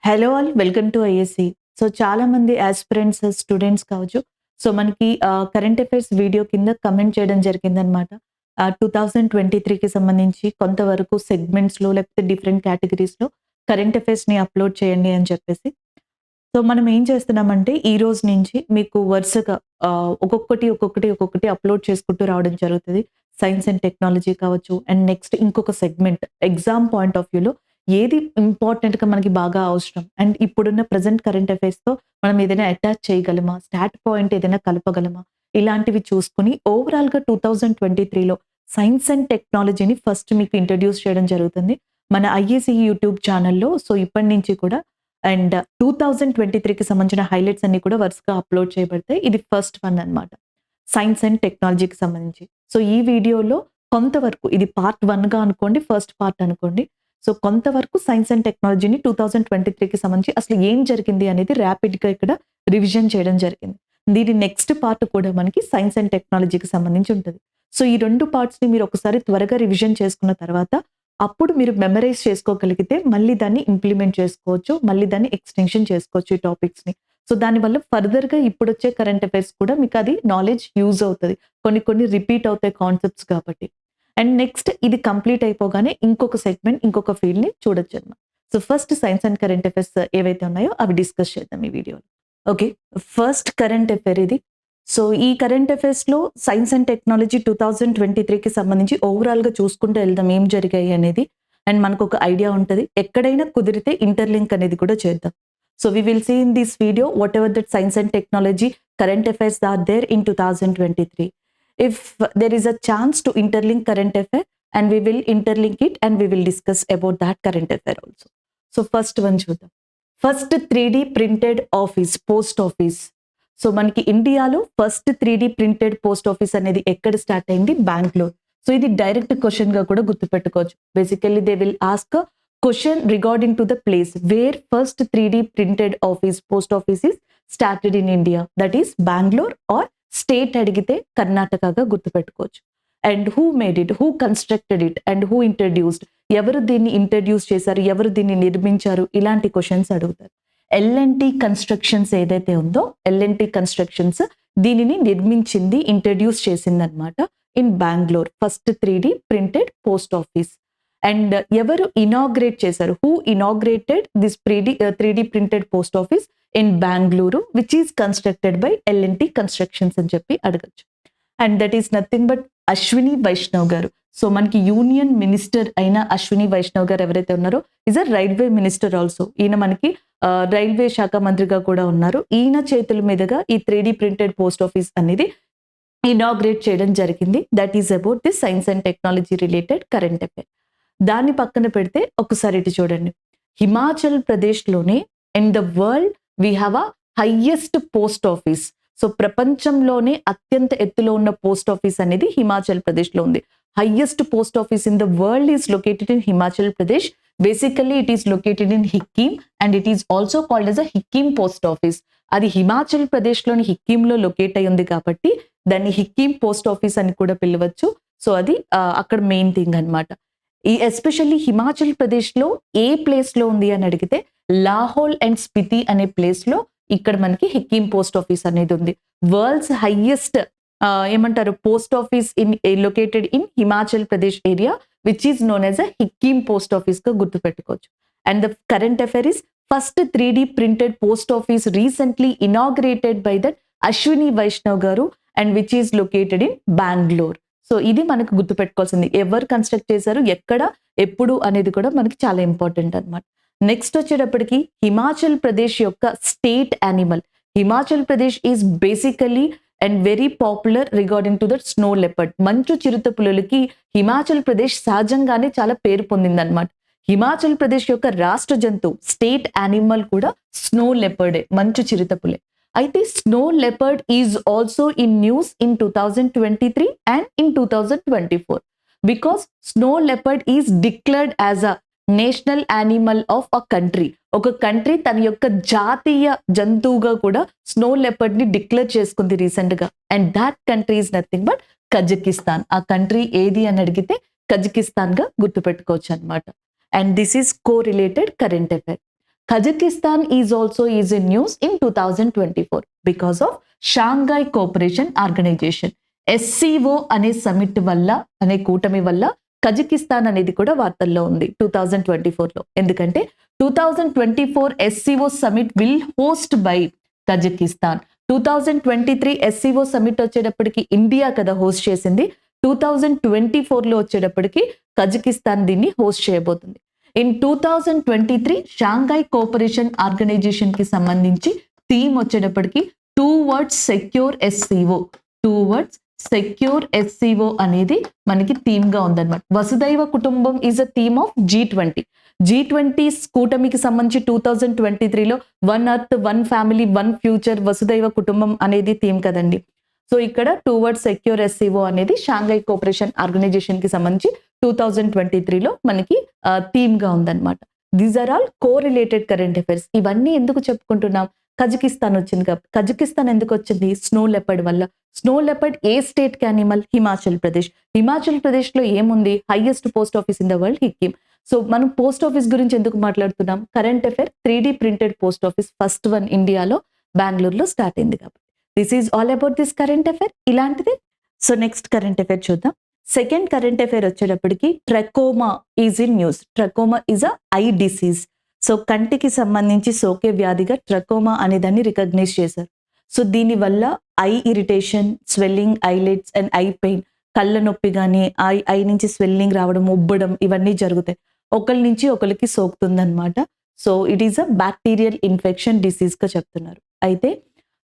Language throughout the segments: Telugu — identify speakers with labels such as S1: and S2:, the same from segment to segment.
S1: Hello all welcome to ISC. So చాలా మంది యాస్పిరెంట్స్, స్టూడెంట్స్ కావచ్చు. సో మనకి కరెంట్ అఫైర్స్ వీడియో కింద కమెంట్ చేయడం జరిగిందనమాట. 2023కి సంబంధించి కొంతవరకు సెగ్మెంట్స్‌లో లేకపోతే డిఫరెంట్ కేటగరీస్‌లో కరెంట్ అఫైర్స్‌ని అప్‌లోడ్ చేయండి అని చెప్పేసి. సో మనం ఏం చేస్తున్నామంటే ఈ రోజు నుంచి మీకు వరుసగా ఒక్కొక్కటి అప్‌లోడ్ చేసుకుంటూ రావడం జరుగుతది. సైన్స్ అండ్ టెక్నాలజీ కావచ్చు అండ్ నెక్స్ట్ ఇంకొక సెగ్మెంట్ ఎగ్జామ్ పాయింట్ ఆఫ్ వ్యూలో ఏది ఇంపార్టెంట్‌గా మనకి బాగా అవసరం అండ్ ఇప్పుడున్న ప్రెజెంట్ కరెంట్ అఫైర్స్‌తో మనం ఏదైనా అటాచ్ చేయగలమా? స్టాట్ పాయింట్ ఏదైనా కలపగలమా? ఇలాంటివి చూసుకొని ఓవరాల్‌గా 2023లో సైన్స్ అండ్ టెక్నాలజీని ఫస్ట్ మీకు ఇంట్రొడ్యూస్ చేయడం జరుగుతుంది. మన ఐఏసీ యూట్యూబ్ ఛానెల్‌లో. సో ఇప్పటి నుంచి కూడా అండ్ 2023కి సంబంధించిన హైలైట్స్ అన్నీ కూడా వరుసగా అప్‌లోడ్ చేయబడతాయి. ఇది ఫస్ట్ వన్ అన్నమాట. సైన్స్ అండ్ టెక్నాలజీకి సంబంధించి. సో ఈ వీడియోలో కొంతవరకు ఇది పార్ట్ 1గా అనుకోండి, ఫస్ట్ పార్ట్ అనుకోండి. సో కొంతవరకు సైన్స్ అండ్ టెక్నాలజీని 2023కి సంబంధించి అసలు ఏం జరిగింది అనేది ర్యాపిడ్‌గా ఇక్కడ రివిజన్ చేయడం జరిగింది. దీని నెక్స్ట్ పార్ట్ కూడా మనకి సైన్స్ అండ్ టెక్నాలజీకి సంబంధించి ఉంటది. సో ఈ 2 పార్ట్స్‌ని మీరు ఒకసారి త్వరగా రివిజన్ చేసుకున్న తర్వాత అప్పుడు మీరు మెమరైజ్ చేసుకోగలిగితే మళ్ళీ దాన్ని ఇంప్లిమెంట్ చేసుకోవచ్చు. మళ్ళీ దాన్ని ఎక్స్‌టెన్షన్ చేసుకోవచ్చు ఈ టాపిక్స్‌ని. సో దానివల్ల ఫర్దర్‌గా ఇప్పుడొచ్చే కరెంట్ అఫైర్స్ కూడా మీకది నాలెడ్జ్ యూజ్ అవుతది. కొన్ని రిపీట్ అవుతాయి కాన్సెప్ట్స్ కాబట్టి. అండ్ నెక్స్ట్ ఇది కంప్లీట్ అయిపోగానే ఇంకొక సెగ్మెంట్, ఇంకొక ఫీల్డ్‌ని చూడొచ్చన్నమాట. So first science and current affairs ఏవైతే ఉన్నాయో అవి డిస్కస్ చేద్దాం ఈ వీడియోలో. ఓకే. ఫస్ట్ కరెంట్ అఫైర్ ఇది. సో ఈ కరెంట్ అఫైర్స్‌లో సైన్స్ అండ్ టెక్నాలజీ 2023కి సంబంధించి ఓవరాల్‌గా చూసుకుంటూ వెళ్దాం ఏం జరిగాయి అనేది. అండ్ మనకొక ఐడియా ఉంటది. ఎక్కడైనా కుదిరితే ఇంటర్లింక్ అనేది కూడా చేద్దాం. So we will see in this video whatever that science and technology current affairs are there in 2023. If there is a chance to interlink current affair and we will interlink it and we will discuss about that current affair also. So first one చూద్దాం. First 3D printed office, post office. So మనకి ఇండియాలో first 3D printed post office అనేది ఎక్కడ స్టార్ట్ అయింది? బెంగుళూరు. సో ఇది డైరెక్ట్ క్వెషన్ గా కూడా గుర్తుపెట్టుకోవచ్చు. Basically they will ask question regarding to the place where first 3D printed office, post office is started in India. That is Bengaluru or state అడిగితే కర్ణాటకగా గుర్తుపెట్టుకోవచ్చు. And who made it, who constructed it and who introduced, ఎవరు దీన్ని ఇంట్రడ్యూస్ చేశారు, ఎవరు దీన్ని నిర్మించారు, ఇలాంటి క్వశ్చన్స్ అడుగుతారు. ఎల్ఎన్టీ కన్స్ట్రక్షన్స్ ఏదైతే ఉందో, ఎల్ఎన్టీ కన్స్ట్రక్షన్స్ దీనిని నిర్మించింది, ఇంట్రడ్యూస్ చేసింది అనమాట in Bengaluru first 3D printed post office. And ఎవరు ఇనాగ్రేట్ చేశారు, who inaugurated this 3D printed post office in Bengaluru which is constructed by LNT constructions అని చెప్పి అడగచ్చు. And that is nothing but Ashwini Vaishnaw గారు. సో మనకి యూనియన్ మినిస్టర్ అయిన అశ్విని వైష్ణవ్ గారు ఎవరైతే ఉన్నారో is a railway minister also. ఈయన మనకి రైల్వే శాఖ మంత్రిగా కూడా ఉన్నారు. ఈయన చేతుల మీదుగా ఈ 3D ప్రింటెడ్ పోస్ట్ ఆఫీస్ అనేది ఇనాగ్రేట్ చేయడం జరిగింది. That is about the science and technology related current affair. దాన్ని పక్కన పెడితే ఒకసారి ఇటు చూడండి. హిమాచల్ ప్రదేశ్‌లోనే in the world we have a highest post office. So ప్రపంచంలోనే అత్యంత ఎత్తులో ఉన్న పోస్ట్ ఆఫీస్ అనేది హిమాచల్ ప్రదేశ్‌లో ఉంది. Highest post office in the world is located in Himachal Pradesh. Basically it is located in Hikkim and it is also called as a Hikkim post office. అది హిమాచల్ ప్రదేశ్‌లోని హిక్కీమ్‌లో లొకేట్ అయి ఉంది కాబట్టి దాన్ని హిక్కీమ్ పోస్ట్ ఆఫీస్ అని కూడా పిలవచ్చు. సో అది అక్కడ మెయిన్ థింగ్ అన్నమాట. ఈ ఎస్పెషల్లీ హిమాచల్ ప్రదేశ్‌లో ఏ ప్లేస్‌లో ఉంది అని అడిగితే లాహౌల్ అండ్ స్పితి అనే ప్లేస్‌లో ఇక్కడ మనకి హిక్కీమ్ పోస్ట్ ఆఫీస్ అనేది ఉంది. వరల్డ్స్ హైయెస్ట్ ఏమంటారు post office located in Himachal Pradesh area which is known as a Hikkim post office గా గుర్తుపెట్టుకోవచ్చు. And the current affair is first 3D printed post office recently inaugurated by that Ashwini Vaishnaw గారు and which is located in Bengaluru. So ఇది మనకు గుర్తుపెట్టుకోవాల్సింది. ఎవరు కన్స్ట్రక్ట్ చేశారు, ఎక్కడ, ఎప్పుడు అనేది కూడా మనకి చాలా ఇంపార్టెంట్ అన్నమాట. నెక్స్ట్ వచ్చేటప్పటికి హిమాచల్ ప్రదేశ్ యొక్క state animal. Himachal Pradesh is basically and very popular regarding to that snow leopard. మంచు చిరుత పులులకి హిమాచల్ ప్రదేశ్ సహజంగానే చాలా పేరు పొందిందన్నమాట. హిమాచల్ ప్రదేశ్ యొక్క రాష్ట్ర జంతువు, స్టేట్ యానిమల్ కూడా స్నో లెపర్డే, మంచు చిరుత పులే. అయితే snow leopard is also in news in 2023 and in 2024 because snow leopard is declared as a national animal of a country. ఒక కంట్రీ తన యొక్క జాతీయ జంతువుగా కూడా స్నో లెపర్డ్ ని డిక్లేర్ చేసుకుంది రీసెంట్ గా. And that country is nothing but Kazakhstan. ఆ కంట్రీ ఏది అని అడిగితే కజకిస్తాన్ గా గుర్తుపెట్టుకోవచ్చు అనమాట. And this is co related current affair. Kazakhstan is in news in 2024 because of Shanghai cooperation organisation. SCO అనే సమిట్ వల్ల, అనే కూటమి వల్ల కజకిస్తాన్ అనేది కూడా వార్తల్లో ఉంది 2024లో. ఎందుకంటే 2024 SCO summit will host by Kazakhstan. 2023 SCO summit వచ్చేటప్పటికి ఇండియా కదా హోస్ట్ చేసింది. 2024లో వచ్చేటప్పటికి కజకిస్తాన్ దీన్ని హోస్ట్ చేయబోతుంది. ఇన్ 2023 షాంఘై కోఆపరేషన్ ఆర్గనైజేషన్ కి సంబంధించి థీమ్ వచ్చేటప్పటికి towards secure SCO. Towards secure SCO అనేది మనకి థీమ్ గా ఉందన్నమాట. వసుదైవ కుటుంబం is a theme of G20 కూటమికి సంబంధించి 2023లో one earth, one family, one future, వసుదైవ కుటుంబం అనేది థీమ్ కదండి. సో ఇక్కడ టువర్డ్స్ సెక్యూర్ SCO అనేది షాంఘై కోఆపరేషన్ ఆర్గనైజేషన్ కి సంబంధించి 2023లో మనకి థీమ్ గా ఉందన్నమాట. These are all correlated current affairs. ఇవన్నీ ఎందుకు చెప్పుకుంటున్నాం? కజకిస్తాన్ వచ్చింది కాబట్టి. కజకిస్తాన్ ఎందుకు వచ్చింది? స్నో లెపర్డ్ వల్ల. స్నో లెపర్డ్ ఏ స్టేట్ కి యానిమల్? హిమాచల్ ప్రదేశ్. హిమాచల్ ప్రదేశ్ లో ఏముంది? Highest post office in the world, Hikkim. So మనం పోస్ట్ ఆఫీస్ గురించి ఎందుకు మాట్లాడుతున్నాం? Current affair 3D printed post office first one ఇండియాలో బెంగళూరులో స్టార్ట్ అయింది కాబట్టి. This is all about this current affair. ఇలాంటిది. సో నెక్స్ట్ కరెంట్ అఫైర్ చూద్దాం. సెకండ్ కరెంట్ అఫైర్ వచ్చేటప్పటికి trachoma is in news. Trachoma is a I disease. So కంటికి సంబంధించి సోకే వ్యాధిగా ట్రకోమా అనే దాన్ని రికగ్నైజ్ చేశారు. సో దీనివల్ల I irritation, swelling, islets and I pain, కళ్ళ నొప్పి కానీ, ఐ నుంచి స్వెల్లింగ్ రావడం, ఉబ్బడం, ఇవన్నీ జరుగుతాయి. ఒకరి నుంచి ఒకరికి సోకుతుందన్నమాట. So it is a bacterial infection disease గా చెప్తున్నారు. అయితే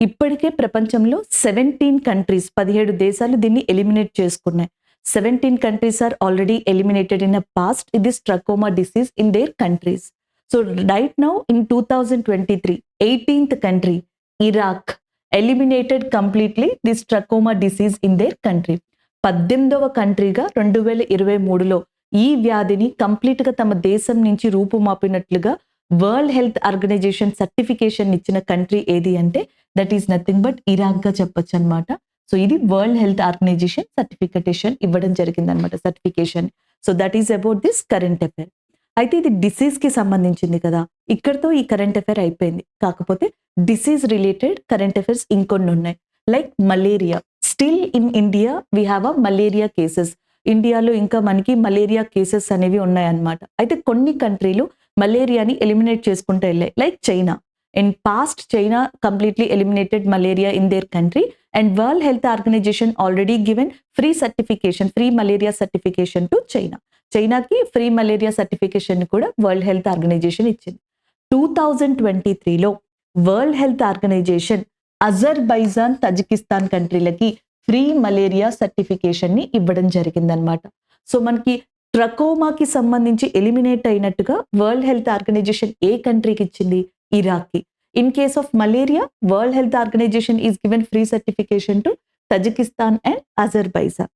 S1: ఇప్పటికే ప్రపంచంలో 17 దేశాలు దీన్ని ఎలిమినేట్ చేసుకున్నాయి. 17 countries are already eliminated in the past this trachoma disease in their countries. So right now in 2023, 18th country, Iraq, eliminated completely this trachoma disease in their country. 18వ కంట్రీగా 2023లో ఈ వ్యాధిని కంప్లీట్ గా తమ దేశం నుంచి రూపుమాపినట్లుగా వరల్డ్ హెల్త్ ఆర్గనైజేషన్ సర్టిఫికేషన్ ఇచ్చిన కంట్రీ ఏది అంటే that is nothing but Iraq గా చెప్పొచ్చు అనమాట. సో ఇది వరల్డ్ హెల్త్ ఆర్గనైజేషన్ సర్టిఫికేషన్ ఇవ్వడం జరిగింది అనమాట, certification. So that is about this current affair. అయితే ఇది డిసీజ్ కి సంబంధించింది కదా, ఇక్కడతో ఈ కరెంట్ అఫైర్ అయిపోయింది. కాకపోతే డిసీజ్ రిలేటెడ్ కరెంట్ అఫైర్స్ ఇంకొన్ని ఉన్నాయి. Like malaria. Still in India we have a malaria cases. ఇండియాలో ఇంకా మనకి మలేరియా కేసెస్ అనేవి ఉన్నాయన్నమాట. అయితే కొన్ని కంట్రీలు మలేరియాని ఎలిమినేట్ చేసుకుంటూ వెళ్ళాయి. Like China. In past, China completely eliminated malaria in their country, and World Health Organization already given free malaria certification to China. China ki free malaria certification kuda World Health Organization ichindi. 2023లో World Health Organization Azerbaijan, Tajikistan కంట్రీలకి ఫ్రీ మలేరియా సర్టిఫికేషన్ ని ఇవ్వడం జరిగిందనమాట. సో మనకి ట్రకోమాకి సంబంధించి ఎలిమినేట్ అయినట్టుగా వరల్డ్ హెల్త్ ఆర్గనైజేషన్ ఏ కంట్రీకి ఇచ్చింది? ఇరాక్కి. In case of malaria, World Health Organization is given free certification to Tajikistan and Azerbaijan.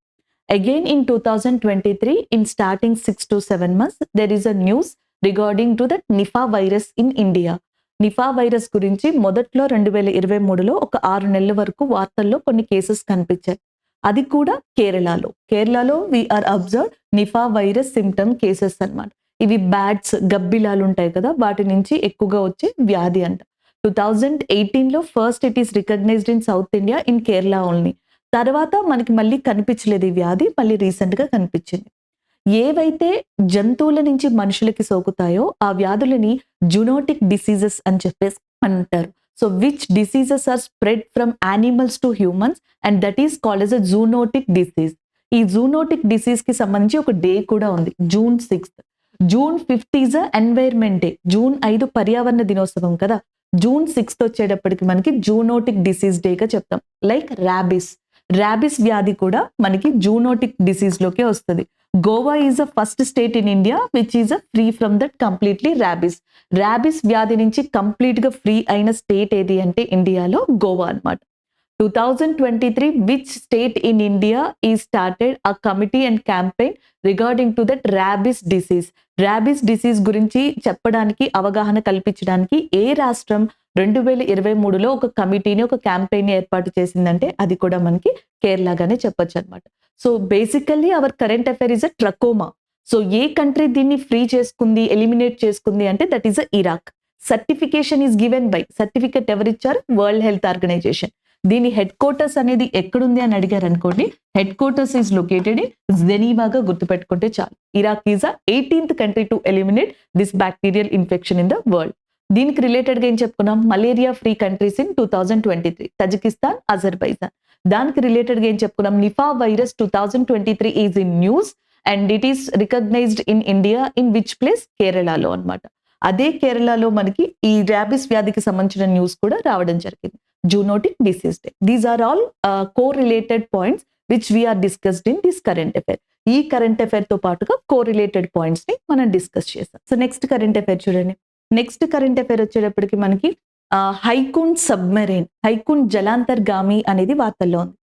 S1: Again in 2023, in starting 6 to 7 months, there is a news regarding to the Nipah virus in India. Nipah virus గురించి మొదట్లో 2023లో ఒక 6 నెలల వరకు వార్తల్లో కొన్ని కేసెస్ కనిపించాయి. అది కూడా కేరళలో we are observe Nipah virus symptom cases అన్నమాట. ఇవి బ్యాట్స్, గబ్బిలాలు ఉంటాయి కదా, వాటి నుంచి ఎక్కువగా వచ్చే వ్యాధి అంట. 2018లో first it is recognised in South India, in Kerala only. తర్వాత మనకి మళ్ళీ కనిపించలేదు ఈ వ్యాధి, మళ్ళీ రీసెంట్ గా కనిపించింది. ఏవైతే జంతువుల నుంచి మనుషులకి సోకుతాయో ఆ వ్యాధులని జూనోటిక్ డిసీజెస్ అని చెప్పేసి అంటారు. So which diseases are spread from animals to humans and that is called as a zoonotic disease. ఈ జూనోటిక్ డిసీజ్ కి సంబంధించి ఒక డే కూడా ఉంది, June 6th. June 5th is environment day. June 5 పర్యావరణ దినోత్సవం కదా. June 6th వచ్చేటప్పటికి మనకి జూనోటిక్ డిసీజ్ డే గా చెప్తాం. లైక్ ర్యాబిస్ వ్యాధి కూడా మనకి జూనోటిక్ డిసీజ్ లోకే వస్తుంది. Goa is a first state in India which is a free from that completely rabies వ్యాధి నుంచి కంప్లీట్ గా ఫ్రీ అయిన స్టేట్ ఏది అంటే ఇండియాలో గోవా అన్నమాట. 2023 which state in India is started a committee and campaign regarding to that rabies disease గురించి చెప్పడానికి, అవగాహన కల్పించడానికి ఏ రాష్ట్రం 2023లో ఒక కమిటీని, ఒక క్యాంపెయిన్ ఏర్పాటు చేసిందంటే అది కూడా మనకి కేరళగానే చెప్పొచ్చు అనమాట. So basically our current affair is a trachoma. So ఏ కంట్రీ దీన్ని ఫ్రీ చేసుకుంది, ఎలిమినేట్ చేసుకుంది అంటే that is a Iraq. Certification is given by, certificate ఎవరిచ్చారు? World Health Organization. దీని హెడ్ క్వార్టర్స్ అనేది ఎక్కడుంది అని అడిగారు అనుకోండి, headquarters is located in జెనీవాగా గుర్తుపెట్టుకుంటే చాలు. Iraq is 18th country to eliminate this bacterial infection in the world. దీనికి రిలేటెడ్ గా ఏం చెప్పుకున్నాం? Malaria free countries in 2023, Tajikistan, Azerbaijan. దానికి రిలేటెడ్ గా ఏం చెప్పుకున్నాం? Nipah virus 2023 is in news and it is recognised in India in which place? కేరళలో అన్నమాట. అదే కేరళలో మనకి ఈ ర్యాబిస్ వ్యాధికి సంబంధించిన న్యూస్ కూడా రావడం జరిగింది. Zoonotic disease day. These are all correlated points which we are discussed in this current affair. ఈ కరెంట్ అఫైర్ తో పాటుగా కోరిలేటెడ్ పాయింట్స్ ని మనం డిస్కస్ చేస్తాం. సో నెక్స్ట్ కరెంట్ అఫైర్ చూడండి. నెక్స్ట్ కరెంట్ అఫైర్ వచ్చేటప్పటికి మనకి హైకుండ్ సబ్మెరైన్, హైకుండ్ జలాంతర్గామి అనేది వార్తల్లో ఉంది.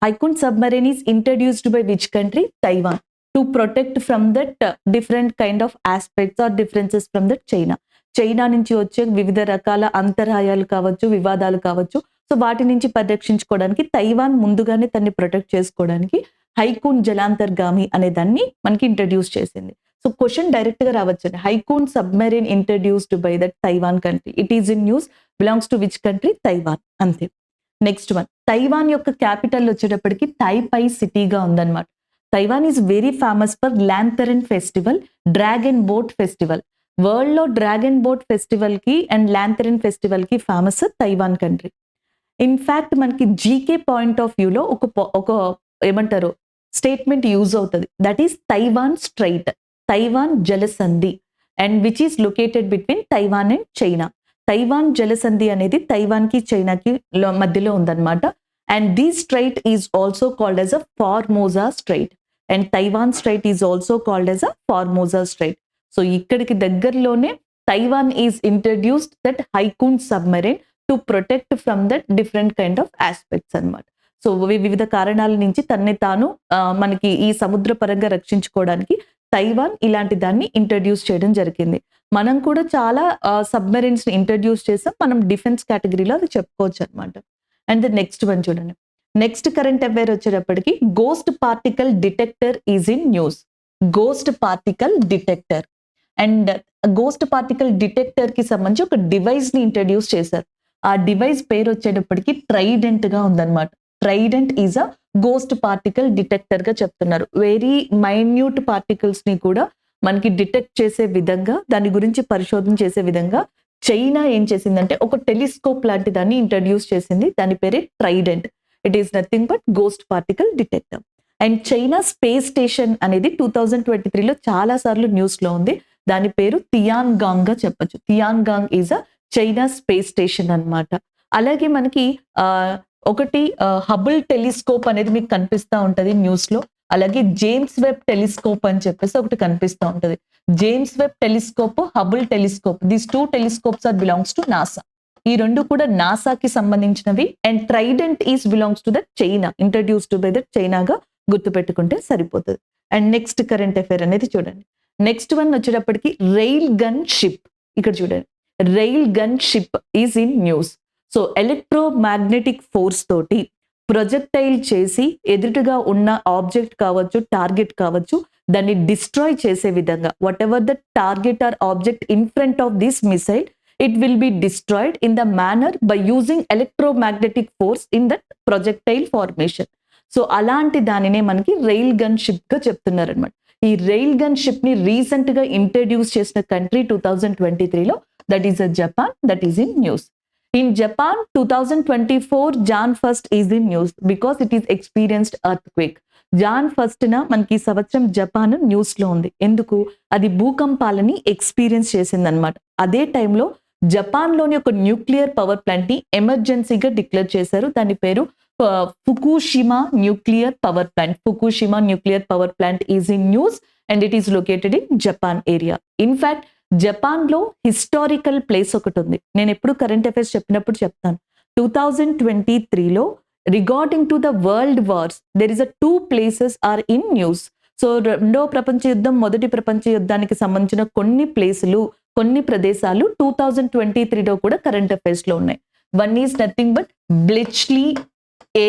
S1: Haikun submarine is introduced by which country? Taiwan. To protect from that different kind of aspects or differences from that China. China నుంచి వచ్చే వివిధ రకాల అంతరాయాలు కావచ్చు, వివాదాలు కావచ్చు, సో వాటి నుంచి పరిరక్షించుకోవడానికి తైవాన్ ముందుగానే తన్ని ప్రొటెక్ట్ చేసుకోవడానికి హైకుండ్ జలాంతర్గామి అనే దాన్ని మనకి ఇంట్రడ్యూస్ చేసింది. సో క్వశ్చన్ డైరెక్ట్ గా రావచ్చండి. Haikun submarine introduced by that Taiwan country. It is in news, belongs to which country? Taiwan. అంతే. నెక్స్ట్ వన్, తైవాన్ యొక్క క్యాపిటల్ వచ్చేటప్పటికి తైపై సిటీగా ఉందన్నమాట. Taiwan is very famous for lantern festival, dragon boat festival. World లో డ్రాగన్ బోట్ ఫెస్టివల్ కి అండ్ ల్యాంథరన్ ఫెస్టివల్ కి ఫేమస్ తైవాన్ కంట్రీ. ఇన్ఫాక్ట్ మనకి జీకే పాయింట్ ఆఫ్ వ్యూలో ఒక ఏమంటారు స్టేట్మెంట్ యూజ్ అవుతుంది. That is Taiwan strait, Taiwan జలసంధి, and which is located between Taiwan and China. Taiwan జలసంధి అనేది తైవాన్ కి చైనాకి మధ్యలో ఉందన్నమాట. And this strait is also called as a Formosa strait, and Taiwan strait is also called as a Formosa strait. So ఇక్కడికి దగ్గరలోనే Taiwan is introduced that Hai Kun submarine to protect from that different kind of aspects అన్నమాట. సో వివిధ కారణాల నుంచి తన్నే తాను మనకి ఈ సముద్ర పరంగా రక్షించుకోవడానికి తైవాన్ ఇలాంటి దాన్ని ఇంట్రడ్యూస్ చేయడం జరిగింది. మనం కూడా చాలా సబ్మెరైన్స్ ని ఇంట్రడ్యూస్ చేసాం, మనం డిఫెన్స్ కేటగిరీలో అది చెప్పుకోవచ్చు అనమాట. అండ్ ద నెక్స్ట్ వన్ చూడండి. నెక్స్ట్ కరెంట్ అఫైర్ వచ్చేటప్పటికి ghost particle detector is in news. Ghost particle detector, and ghost particle detector కి సంబంధించి ఒక డివైస్ ని ఇంట్రడ్యూస్ చేశారు. ఆ డివైస్ పేరు వచ్చేటప్పటికి ట్రైడెంట్ గా ఉందన్నమాట. Trident is a ghost particle detector గా చెప్తున్నారు. వెరీ మైన్యూట్ పార్టికల్స్ ని కూడా మనకి డిటెక్ట్ చేసే విధంగా, దాని గురించి పరిశోధన చేసే విధంగా చైనా ఏం చేసిందంటే ఒక టెలిస్కోప్ లాంటి దాన్ని ఇంట్రడ్యూస్ చేసింది. దాని పేరే Trident. It is nothing but ghost particle detector. And China space station అనేది 2023లో చాలా సార్లు న్యూస్ లో ఉంది. దాని పేరు తియాన్గాంగ్ గా చెప్పొచ్చు. Tiangong is a China space station అన్నమాట. అలాగే మనకి ఒకటి హబుల్ టెలిస్కోప్ అనేది మీకు కనిపిస్తూ ఉంటది న్యూస్ లో. అలాగే జేమ్స్ వెబ్ టెలిస్కోప్ అని చెప్పేసి ఒకటి కనిపిస్తూ ఉంటది. James Webb telescope, Hubble telescope, these two telescopes are belongs to NASA. ఈ రెండు కూడా నాసాకి సంబంధించినవి. And Trident is belongs to that China, introduced by that చైనాగా గుర్తుపెట్టుకుంటే సరిపోతుంది. అండ్ నెక్స్ట్ కరెంట్ అఫైర్ అనేది చూడండి. నెక్స్ట్ వన్ వచ్చేటప్పటికి రైల్ గన్ షిప్. ఇక్కడ చూడండి, rail gun ship is in news. So electromagnetic force తోటి ప్రొజెక్టైల్ చేసి ఎదుటిగా ఉన్న ఆబ్జెక్ట్ కావచ్చు, టార్గెట్ కావచ్చు, దాన్ని డిస్ట్రాయ్ చేసే విధంగా whatever the target or object in front of this missile, it will be destroyed in the manner by using electromagnetic force in that projectile formation. So అలాంటి దానినే మనకి రైల్ గన్ షిప్ గా చెప్తున్నారు అనమాట. ఈ రైల్ గన్ షిప్ ని రీసెంట్ గా ఇంట్రడ్యూస్ చేసిన కంట్రీ 2023లో, that is Japan. That is in news. In Japan, 2024 Jan 1st is in news because it is experienced earthquake. Jan 1st మనకి ఈ సంవత్సరం జపాన్ న్యూస్ లో ఉంది. ఎందుకు? అది భూకంపాలని ఎక్స్పీరియన్స్ చేసింది అనమాట. అదే టైంలో జపాన్ లోని ఒక న్యూక్లియర్ పవర్ ప్లాంట్ ని ఎమర్జెన్సీగా డిక్లేర్ చేశారు. దాని పేరు Fukushima nuclear power plant. Fukushima nuclear power plant is in news and it is located in Japan area. In fact Japan లో హిస్టారికల్ ప్లేస్ ఒకటి ఉంది. నేను ఎప్పుడు కరెంట్ అఫైర్స్ చెప్పినప్పుడు చెప్తాను. 2023లో regarding to the world wars there is a 2 places are in news. So రెండో ప్రపంచ యుద్ధం, మొదటి ప్రపంచ యుద్ధానికి సంబంధించిన కొన్ని ప్లేసులు, కొన్ని ప్రదేశాలు 2023లో కూడా కరెంట్ అఫైర్స్ లో ఉన్నాయి. One is nothing but Bletchley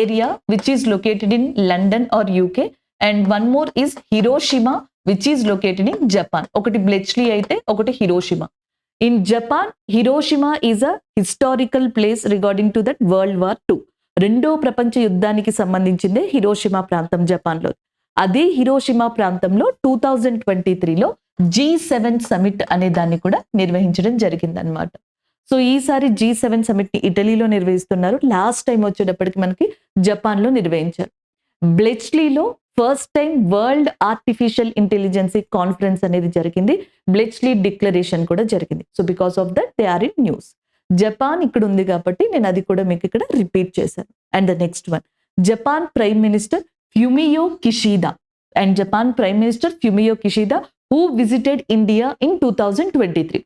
S1: area which is located in London or UK, and one more is Hiroshima which is located in Japan. ఒకటి బ్లెచ్లీ అయితే ఒకటి Hiroshima. In Japan Hiroshima is a historical place regarding to that world war 2. రెండో ప్రపంచ యుద్ధానికి సంబంధించిందే హిరోషిమా ప్రాంతం జపాన్లో. అదే హిరోషిమా ప్రాంతంలో 2023లో G7 సమిట్ అనే దాన్ని కూడా నిర్వహించడం జరిగిందనమాట. సో ఈసారి G7 సమిట్ ని ఇటలీలో నిర్వహిస్తున్నారు. లాస్ట్ టైం వచ్చేటప్పటికి మనకి జపాన్లో నిర్వహించారు. బ్లెచ్లీలో first time world artificial intelligence conference అనేది జరిగింది. బ్లెచ్లీ డిక్లరేషన్ కూడా జరిగింది. So because of that they are in news. Japan ఇక్కడ ఉంది కాబట్టి నేను అది కూడా మీకు ఇక్కడ రిపీట్ చేశాను. And the next one, Japan prime minister Fumio Kishida and Japan prime minister Fumio Kishida who visited India in 2023.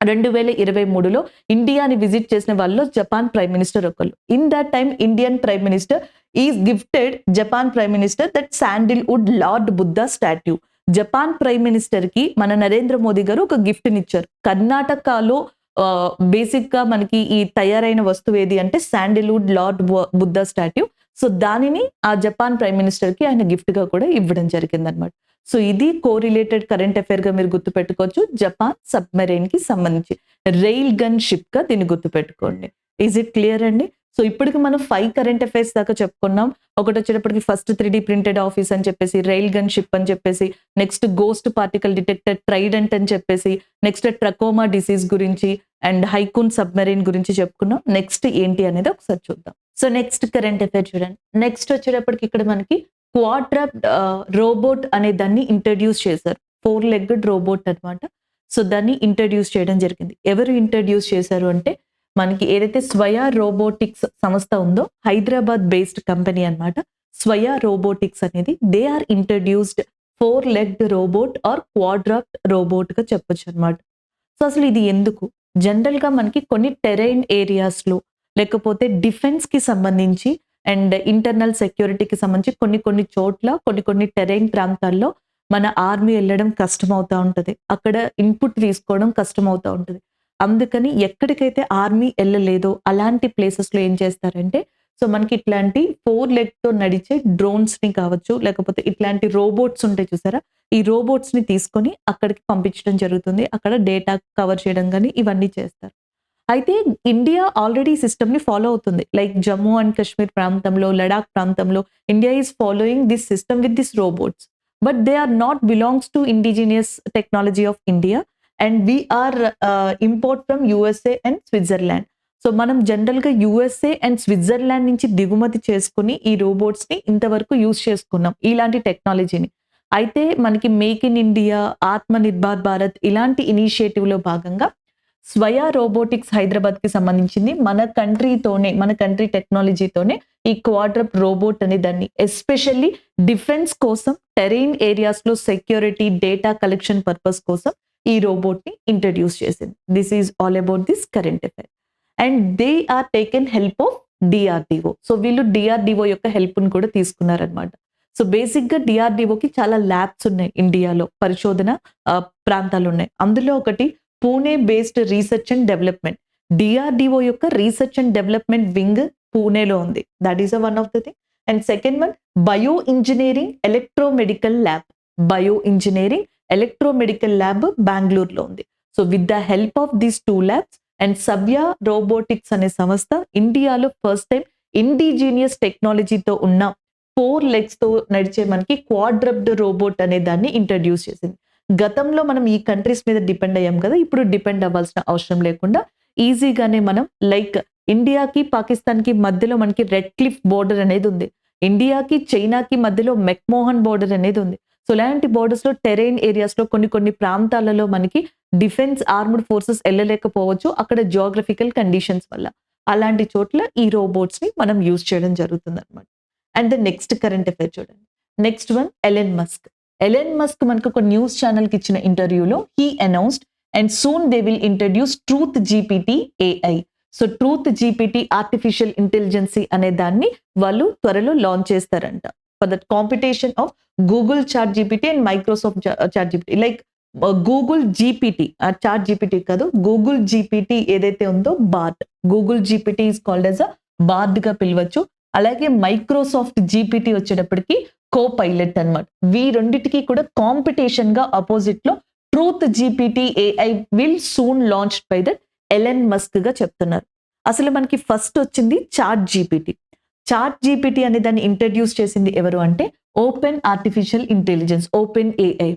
S1: 2023లో ఇండియాని విజిట్ చేసిన వాళ్ళు జపాన్ ప్రైమ్ మినిస్టర్ ఒకళ్ళు. In that time Indian prime minister is gifted Japan prime minister that Sandalwood lord Buddha statue. Japan prime minister కి మన నరేంద్ర మోదీ గారు ఒక గిఫ్ట్ నిచ్చారు. కర్ణాటకలో బేసిక్ గా మనకి ఈ తయారైన వస్తువు ఏది అంటే Sandalwood lord Buddha statue. So దానిని ఆ జపాన్ ప్రైమ్ మినిస్టర్ కి ఆయన గిఫ్ట్ గా కూడా ఇవ్వడం జరిగింది అనమాట. సో ఇది కోరిలేటెడ్ కరెంట్ అఫైర్ గా మీరు గుర్తుపెట్టుకోవచ్చు. జపాన్ సబ్మెరైన్ కి సంబంధించి రైల్ గన్ షిప్ గా దీన్ని గుర్తుపెట్టుకోండి. ఈజ్ ఇట్ క్లియర్ అండి? సో ఇప్పటికి మనం 5 కరెంట్ అఫైర్స్ దాకా చెప్పుకున్నాం. ఒకటి వచ్చేటప్పటికి ఫస్ట్ 3D ప్రింటెడ్ ఆఫీస్ అని చెప్పేసి, రైల్ గన్ షిప్ అని చెప్పేసి, next ghost particle detector Trident అని చెప్పేసి, నెక్స్ట్ ట్రకోమా డిసీజ్ గురించి అండ్ హైకూన్ సబ్మెరైన్ గురించి చెప్పుకున్నాం. నెక్స్ట్ ఏంటి అనేది ఒకసారి చూద్దాం. సో నెక్స్ట్ కరెంట్ అఫైర్ చూడండి. నెక్స్ట్ వచ్చేటప్పటికి ఇక్కడ మనకి క్వాడ్రాప్డ్ రోబోట్ అనే దాన్ని ఇంట్రడ్యూస్ చేశారు. 4-legged రోబోట్ అనమాట. సో దాన్ని ఇంట్రడ్యూస్ చేయడం జరిగింది. ఎవరు ఇంట్రడ్యూస్ చేశారు అంటే మనకి ఏదైతే స్వయా రోబోటిక్స్ సంస్థ ఉందో హైదరాబాద్ బేస్డ్ కంపెనీ అనమాట. స్వయా రోబోటిక్స్ అనేది they are introduced 4-legged robot or quadruped robot గా చెప్పొచ్చు అనమాట. సో అసలు ఇది ఎందుకు? జనరల్ గా మనకి కొన్ని టెరైన్ ఏరియాస్ లో లేకపోతే డిఫెన్స్ కి సంబంధించి అండ్ ఇంటర్నల్ సెక్యూరిటీకి సంబంధించి కొన్ని చోట్ల కొన్ని టెరైన్ ప్రాంతాల్లో మన ఆర్మీ వెళ్ళడం కష్టం అవుతా ఉంటది. అక్కడ ఇన్పుట్ తీసుకోవడం కష్టం అవుతా ఉంటది. అందుకని ఎక్కడికైతే ఆర్మీ వెళ్ళలేదో అలాంటి ప్లేసెస్ లో ఏం చేస్తారంటే సో మనకి ఇట్లాంటి 4-leg తో నడిచే డ్రోన్స్ ని కావచ్చు, లేకపోతే ఇట్లాంటి రోబోట్స్ ఉంటాయి చూసారా, ఈ రోబోట్స్ ని తీసుకొని అక్కడికి పంపించడం జరుగుతుంది. అక్కడ డేటా కవర్ చేయడం కానీ ఇవన్నీ చేస్తారు. అయితే ఇండియా ఆల్రెడీ సిస్టమ్ ని ఫాలో అవుతుంది. లైక్ జమ్మూ అండ్ కాశ్మీర్ ప్రాంతంలో, లడాక్ ప్రాంతంలో India is following this system with this robots. But they are not belongs to indigenous technology of India and we are import from USA and Switzerland. So మనం జనరల్ గా యుఎస్ఏ అండ్ స్విట్జర్లాండ్ నుంచి దిగుమతి చేసుకుని ఈ రోబోట్స్ ని ఇంతవరకు యూజ్ చేసుకున్నాం ఇలాంటి టెక్నాలజీని. అయితే మనకి మేక్ ఇన్ ఇండియా, ఆత్మ నిర్భర్ భారత్ ఇలాంటి ఇనిషియేటివ్ లో భాగంగా స్వయా రోబోటిక్స్ హైదరాబాద్ కి సంబంధించింది మన కంట్రీ టెక్నాలజీతోనే ఈ క్వాడ్రప్ రోబోట్ అనే దాన్ని ఎస్పెషల్లీ డిఫెన్స్ కోసం, టెరైన్ ఏరియాస్ లో సెక్యూరిటీ డేటా కలెక్షన్ పర్పస్ కోసం ఈ రోబోట్ ని ఇంట్రడ్యూస్ చేసింది. This is all about this current affair. And they are taken help of DRDO. So వీళ్ళు డిఆర్డిఓ యొక్క హెల్ప్ ని కూడా తీసుకున్నారనమాట. సో బేసిక్ గా డిఆర్డిఓకి చాలా ల్యాబ్స్ ఉన్నాయి ఇండియాలో, పరిశోధన ప్రాంతాలు ఉన్నాయి. అందులో ఒకటి Pune based research and development. DRDO యొక్క రీసెర్చ్ అండ్ డెవలప్మెంట్ వింగ్ పూణేలో ఉంది. That is one of the thing. And second one bio engineering electromedical lab. Bio engineering electromedical lab బెంగళూరులో ఉంది. So with the help of these 2 labs and సవ్య రోబోటిక్స్ అనే సంస్థ ఇండియాలో ఫస్ట్ టైం ఇండిజీనియస్ టెక్నాలజీతో ఉన్న 4 legs తో నడిచే మనకి క్వాడ్రప్డ్ రోబోట్ అనే దాన్ని ఇంట్రడ్యూస్ చేసింది. గతంలో మనం ఈ కంట్రీస్ మీద డిపెండ్ అయ్యాం కదా, ఇప్పుడు డిపెండ్ అవ్వాల్సిన అవసరం లేకుండా ఈజీగానే మనం లైక్ ఇండియాకి పాకిస్తాన్ కి మధ్యలో మనకి రెడ్ క్లిఫ్ బోర్డర్ అనేది ఉంది. ఇండియాకి చైనాకి మధ్యలో మెక్మోహన్ బోర్డర్ అనేది ఉంది. సో ఇలాంటి బోర్డర్స్ లో టెరైన్ ఏరియాస్ లో కొన్ని ప్రాంతాలలో మనకి డిఫెన్స్ ఆర్మ్డ్ ఫోర్సెస్ వెళ్ళలేకపోవచ్చు అక్కడ జియోగ్రఫికల్ కండిషన్స్ వల్ల. అలాంటి చోట్ల ఈ రోబోట్స్ ని మనం యూజ్ చేయడం జరుగుతుంది అనమాట. And the next current affair చూడండి. Next one Elon Musk. Elon Musk మనకు ఒక న్యూస్ ఛానల్ కి ఇచ్చిన ఇంటర్వ్యూలో he announced and soon they will introduce Truth GPT AI. So Truth GPT artificial intelligence అనే దాన్ని వాళ్ళు త్వరలో లాంచ్ చేస్తారంట for that competition of Google Chat GPT and Microsoft Chat GPT. Like Google GPT, Chat GPT కాదు, గూగుల్ జీపీటీ ఏదైతే ఉందో Bard, Google GPT is called as a board గా పిలవచ్చు. అలాగే మైక్రోసాఫ్ట్ జీపీటీ వచ్చేటప్పటికి కో పైలట్ అనమాట. వీ రెండిటికి కూడా కాంపిటీషన్ గా అపోజిట్ లో truth GPT AI will soon launched by that Elon Musk గా చెప్తున్నారు. అసలు మనకి ఫస్ట్ వచ్చింది చాట్ జీపీటీ. చాట్ జీపీటీ అనే దాన్ని ఇంట్రడ్యూస్ చేసింది ఎవరు అంటే open artificial intelligence, open AI.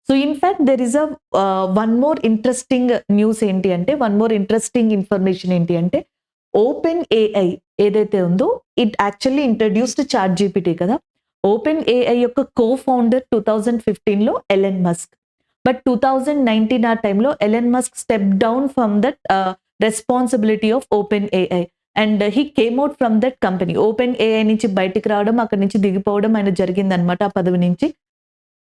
S1: So in fact there is a one more interesting news ఏంటి అంటే, వన్ మోర్ ఇంట్రెస్టింగ్ ఇన్ఫర్మేషన్ ఏంటి అంటే, ఓపెన్ ఏఐ ఏదైతే ఉందో it actually introduced chat GPT కదా. ఓపెన్ ఏఐ యొక్క కో ఫౌండర్ 2015లో ఎలన్ మస్క్. బట్ 2019 ఆ టైంలో Elon Musk step down from that responsibility of Open AI and he came out from that company. Open AI నుంచి బయటికి రావడం, అక్కడి నుంచి దిగిపోవడం ఆయన జరిగిందనమాట ఆ పదవి నుంచి.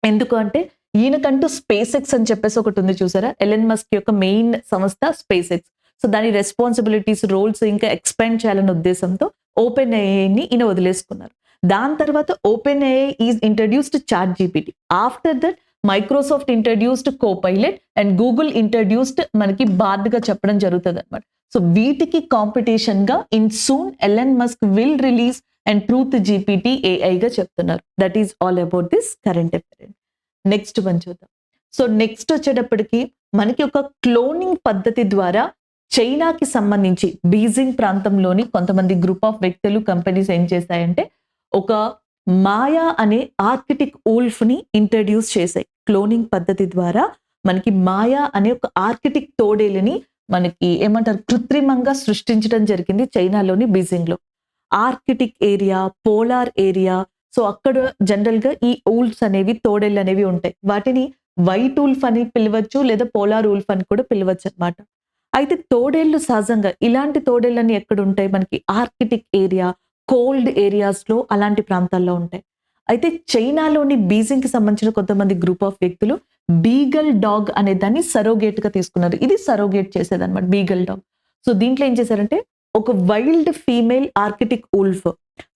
S1: ఎందుకు అంటే ఈయనకంటూ స్పేస్ ఎక్స్ అని చెప్పేసి ఒకటి ఉంది చూసారా, ఎలన్ మస్క్ యొక్క మెయిన్ సంస్థ స్పేస్ ఎక్స్. సో దాని రెస్పాన్సిబిలిటీస్, రోల్స్ ఇంకా ఎక్స్పాండ్ చేయాలనే ఉద్దేశంతో ఓపెన్ ఏఐని ఈయన వదిలేసుకున్నారు. దాని తర్వాత OpenAI is introduced chat GPT. After that Microsoft introduced Copilot and Google introduced మనకి బార్డ్ గా చెప్పడం జరుగుతుంది అనమాట. సో వీటికి కాంపిటీషన్ గా in soon Elon Musk will release and truth GPT AI గా చెప్తున్నారు. That is all about this current affair. Next one చూద్దాం. సో నెక్స్ట్ వచ్చేటప్పటికి మనకి ఒక క్లోనింగ్ పద్ధతి ద్వారా చైనాకి సంబంధించి బీజింగ్ ప్రాంతంలోని కొంతమంది గ్రూప్ ఆఫ్ వ్యక్తులు, కంపెనీస్ ఏం చేశాయంటే ఒక మాయా అనే ఆర్కిటిక్ ఊల్ఫ్ ని ఇంట్రడ్యూస్ చేశాయి. క్లోనింగ్ పద్ధతి ద్వారా మనకి మాయా అనే ఒక ఆర్కిటిక్ తోడేలుని మనకి ఏమంటారు కృత్రిమంగా సృష్టించడం జరిగింది చైనాలోని బీజింగ్ లో. Arctic area, polar area, so అక్కడ జనరల్ గా ఈ ఊల్ఫ్స్ అనేవి, తోడేళ్ళు అనేవి ఉంటాయి. వాటిని వైట్ ఊల్ఫ్ అని పిలవచ్చు లేదా పోలార్ ఊల్ఫ్ అని కూడా పిలవచ్చు అనమాట. అయితే తోడేళ్ళు సహజంగా ఇలాంటి తోడేళ్ళని ఎక్కడ ఉంటాయి మనకి ఆర్కిటిక్ ఏరియా, కోల్డ్ ఏరియాస్ లో అలాంటి ప్రాంతాల్లో ఉంటాయి. అయితే చైనాలోని బీజింగ్ కి సంబంధించిన కొంతమంది గ్రూప్ ఆఫ్ వ్యక్తులు బీగల్ డాగ్ అనే దాన్ని సరోగేట్ గా తీసుకున్నారు. ఇది సరోగేట్ చేసేది అనమాట బీగల్ డాగ్. సో దీంట్లో ఏం చేశారంటే ఒక wild female Arctic wolf,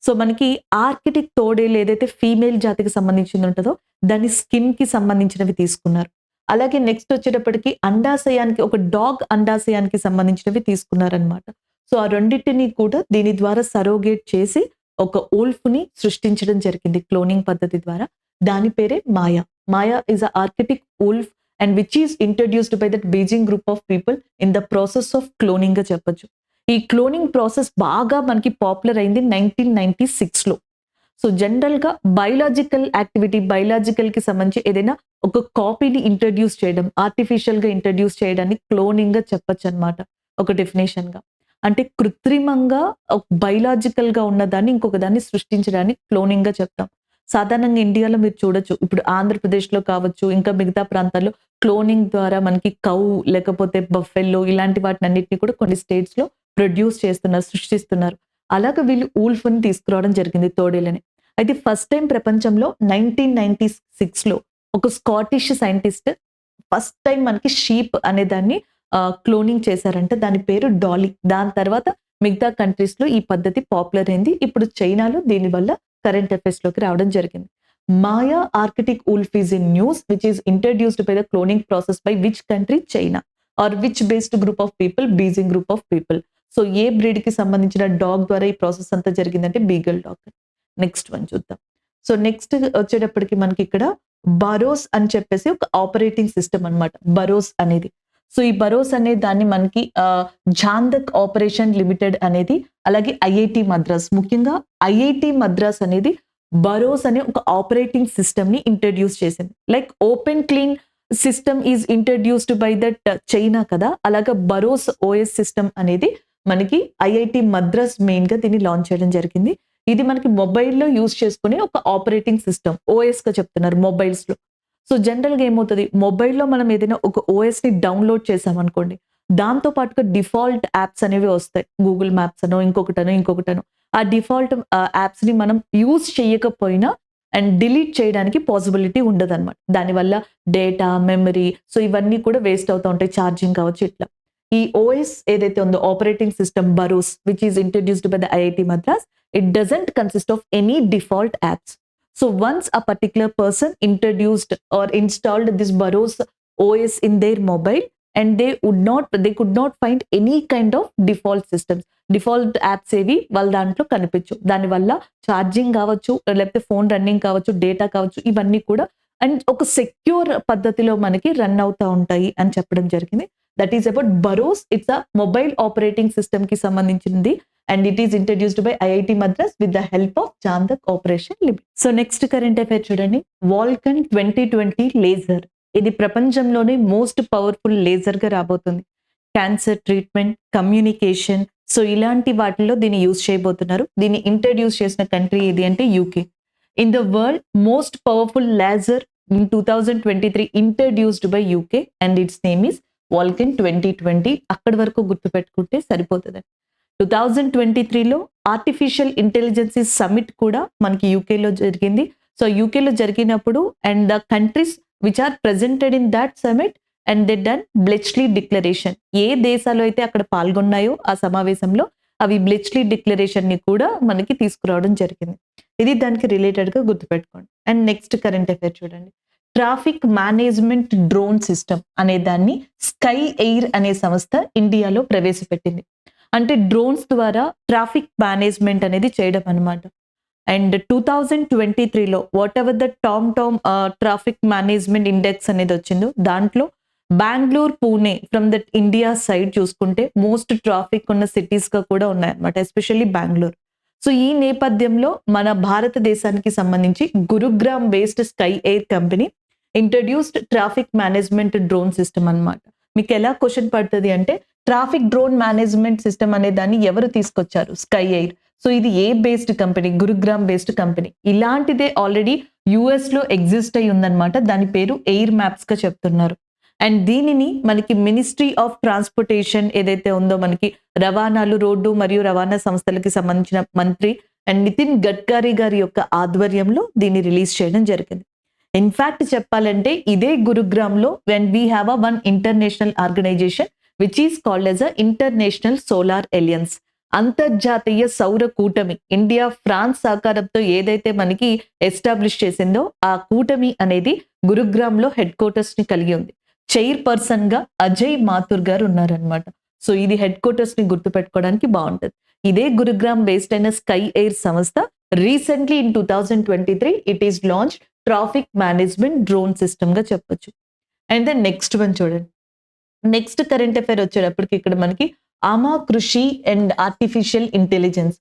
S1: so మనకి ఆర్కిటిక్ తోడేలు ఏదైతే ఫీమేల్ జాతికి సంబంధించింది ఉంటుందో దాని స్కిన్ కి సంబంధించినవి తీసుకున్నారు. అలాగే నెక్స్ట్ వచ్చేటప్పటికి అండాశయానికి, ఒక డాగ్ అండాశయానికి సంబంధించినవి తీసుకున్నారనమాట. సో ఆ రెండింటిని కూడా దీని ద్వారా సరోగేట్ చేసి ఒక ఊల్ఫ్ ని సృష్టించడం జరిగింది క్లోనింగ్ పద్ధతి ద్వారా. దాని పేరే Maya. Maya is a Arctic wolf and which is introduced by that Beijing group of people in the process of cloning గా చెప్పొచ్చు. ఈ క్లోనింగ్ ప్రాసెస్ బాగా మనకి పాపులర్ అయింది 1996లో. సో జనరల్ గా బయలాజికల్ యాక్టివిటీ, బయలాజికల్ కి సంబంధించి ఏదైనా ఒక కాపీని ఇంట్రడ్యూస్ చేయడం, ఆర్టిఫిషియల్ గా ఇంట్రడ్యూస్ చేయడాన్ని క్లోనింగ్ గా చెప్పొచ్చు అనమాట ఒక డెఫినేషన్ గా. అంటే కృత్రిమంగా బయలాజికల్ గా ఉన్నదాన్ని ఇంకొక దాన్ని సృష్టించడాన్ని క్లోనింగ్ గా చెప్తాం. సాధారణంగా ఇండియాలో మీరు చూడొచ్చు, ఇప్పుడు ఆంధ్రప్రదేశ్ లో కావచ్చు, ఇంకా మిగతా ప్రాంతాల్లో క్లోనింగ్ ద్వారా మనకి కౌ లేకపోతే బఫెల్లో ఇలాంటి వాటిని అన్నిటిని కూడా కొన్ని స్టేట్స్ లో ప్రొడ్యూస్ చేస్తున్నారు, సృష్టిస్తున్నారు. అలాగే వీళ్ళు ఊల్ఫ్ ని తీసుకురావడం జరిగింది, తోడేళ్ళని. అయితే ఫస్ట్ టైం ప్రపంచంలో 1996లో ఒక స్కాటిష్ సైంటిస్ట్ ఫస్ట్ టైం మనకి షీప్ అనే దాన్ని క్లోనింగ్ చేశారంటే దాని పేరు డాలీ. దాని తర్వాత మిగతా కంట్రీస్ లో ఈ పద్ధతి పాపులర్ అయింది. ఇప్పుడు చైనాలో దీనివల్ల కరెంట్ అఫైర్స్ లోకి రావడం జరిగింది. Maya Arctic wolf is in news which is introduced by the cloning process by which country? China. Or which based group of people? Beijing group of people. So ఏ బ్రీడ్ కి సంబంధించిన డాగ్ ద్వారా ఈ ప్రాసెస్ అంతా జరిగిందంటే బీగల్ డాగ్. నెక్స్ట్ వన్ చూద్దాం. సో నెక్స్ట్ వచ్చేటప్పటికి మనకి ఇక్కడ బరోస్ అని చెప్పేసి ఒక ఆపరేటింగ్ సిస్టమ్ అన్నమాట, బరోస్ అనేది. సో ఈ బరోస్ అనే దాన్ని మనకి జాందక్ ఆపరేషన్ లిమిటెడ్ అనేది, అలాగే ఐఐటి మద్రాస్, ముఖ్యంగా ఐఐటి మద్రాస్ అనేది బరోస్ అనే ఒక ఆపరేటింగ్ సిస్టమ్ ని ఇంట్రడ్యూస్ చేసింది. Like open clean system is introduced by that China కదా, అలాగా బరోస్ ఓఎస్ సిస్టమ్ అనేది మనకి ఐఐటి మద్రాస్ మెయిన్ గా దీన్ని లాంచ్ చేయడం జరిగింది. ఇది మనకి మొబైల్లో యూజ్ చేసుకునే ఒక ఆపరేటింగ్ సిస్టమ్, ఓఎస్ గా చెప్తున్నారు మొబైల్స్ లో. సో జనరల్ గా ఏమవుతుంది, మొబైల్లో మనం ఏదైనా ఒక ఓఎస్ ని డౌన్లోడ్ చేసామనుకోండి, దాంతో పాటుగా డిఫాల్ట్ యాప్స్ అనేవి వస్తాయి. గూగుల్ మ్యాప్స్ అనో ఇంకొకటనో ఆ డిఫాల్ట్ యాప్స్ ని మనం యూజ్ చేయకపోయినా అండ్ డిలీట్ చేయడానికి పాసిబిలిటీ ఉండదు అనమాట. దానివల్ల డేటా, మెమరీ, సో ఇవన్నీ కూడా వేస్ట్ అవుతూ ఉంటాయి, ఛార్జింగ్ కావచ్చు ఇట్లా. ఈ ఓఎస్ ఏదైతే ఉందో operating system Barroz which is introduced by the IIT Madras, it doesn't consist of any default apps. So once a particular person introduced or installed this Burroughs OS in their mobile, and they could not find any kind of default systems. Default apps ఏవి వాళ్ళ దాంట్లో కనిపించు. దానివల్ల ఛార్జింగ్ కావచ్చు, లేకపోతే ఫోన్ రన్నింగ్ కావచ్చు, డేటా కావచ్చు, ఇవన్నీ కూడా అండ్ ఒక సెక్యూర్ పద్ధతిలో మనకి రన్ అవుతా ఉంటాయి అని చెప్పడం జరిగింది. That is about BharOS. It's a mobile operating system కి సంబంధించింది. And it is introduced by IIT Madras with the help of JandK operation limit. So next current affair చూడండి. Vulcan 2020 laser. ఇది ప్రపంచంలోనే మోస్ట్ పవర్ఫుల్ లేజర్ గా రాబోతుంది. క్యాన్సర్ ట్రీట్మెంట్, కమ్యూనికేషన్, సో ఇలాంటి వాటిల్లో దీన్ని యూజ్ చేయబోతున్నారు. దీన్ని ఇంట్రడ్యూస్ చేసిన కంట్రీ ఏది అంటే UK. In the world most powerful laser in 2023 introduced by UK and its name is Vulcan 2020. అక్కడి వరకు గుర్తుపెట్టుకుంటే సరిపోతుంది. 2023లో ఆర్టిఫిషియల్ ఇంటెలిజెన్స్ సమిట్ కూడా మనకి యూకేలో జరిగింది. సో యూకేలో జరిగినప్పుడు and the countries which are presented in that summit and they done Bletchley declaration. ఏ దేశాలు అయితే అక్కడ పాల్గొన్నాయో ఆ సమావేశంలో అవి బ్లెచ్లీ డిక్లరేషన్ ని కూడా మనకి తీసుకురావడం జరిగింది. ఇది దానికి రిలేటెడ్ గా గుర్తుపెట్టుకోండి. అండ్ నెక్స్ట్ కరెంట్ అఫైర్ చూడండి. ట్రాఫిక్ మేనేజ్మెంట్ డ్రోన్ సిస్టమ్ అనే దాన్ని స్కై ఎయిర్ అనే సంస్థ ఇండియాలో ప్రవేశపెట్టింది. అంటే డ్రోన్స్ ద్వారా ట్రాఫిక్ మేనేజ్మెంట్ అనేది చేయడం అనమాట. అండ్ 2023లో whatever the Tom traffic management index అనేది వచ్చిందో దాంట్లో Bengaluru, Pune from that India side చూసుకుంటే మోస్ట్ ట్రాఫిక్ ఉన్న సిటీస్ గా కూడా ఉన్నాయన్నమాట, ఎస్పెషల్లీ బెంగళూరు. సో ఈ నేపథ్యంలో మన భారతదేశానికి సంబంధించి Gurugram based sky air company introduced traffic management drone system అన్నమాట. మీకు ఎలా క్వశ్చన్ పడుతుంది అంటే ట్రాఫిక్ డ్రోన్ మేనేజ్మెంట్ సిస్టమ్ అనే దాన్ని ఎవరు తీసుకొచ్చారు? Sky Air. సో ఇది ఏ based company? Gurugram based company. ఇలాంటిదే ఆల్రెడీ యుఎస్ లో ఎగ్జిస్ట్ అయి ఉందన్నమాట. దాని పేరు ఎయిర్ మ్యాప్స్ గా చెప్తున్నారు. అండ్ దీనిని మనకి మినిస్ట్రీ ఆఫ్ ట్రాన్స్పోర్టేషన్ ఏదైతే ఉందో, మనకి రవాణాలు, రోడ్డు మరియు రవాణా సంస్థలకి సంబంధించిన మంత్రి అండ్ నితిన్ గడ్కరీ గారి యొక్క ఆధ్వర్యంలో దీన్ని రిలీజ్ చేయడం జరిగింది. ఇన్ఫాక్ట్ చెప్పాలంటే ఇదే గురుగ్రామ్ లో when we have a one international organisation which is called as a international solar alliance. అంతర్జాతీయ సౌర కూటమి ఇండియా ఫ్రాన్స్ సహకారంతో ఏదైతే మనకి ఎస్టాబ్లిష్ చేసిందో ఆ కూటమి అనేది గురుగ్రామ్ లో హెడ్ క్వార్టర్స్ ని కలిగి ఉంది. చైర్ పర్సన్ గా అజయ్ మాథుర్ గారు ఉన్నారనమాట. సో ఇది హెడ్ క్వార్టర్స్ ని గుర్తుపెట్టుకోవడానికి బాగుంటుంది. ఇదే గురుగ్రామ్ బేస్డ్ అయిన స్కై ఎయిర్ సంస్థ recently in 2023 it is launch traffic management drone system గా చెప్పొచ్చు. అండ్ దెన్ నెక్స్ట్ వన్ చూడండి. నెక్స్ట్ కరెంట్ అఫైర్ వచ్చేటప్పటికి ఇక్కడ మనకి ఆమా కృషి and artificial intelligence.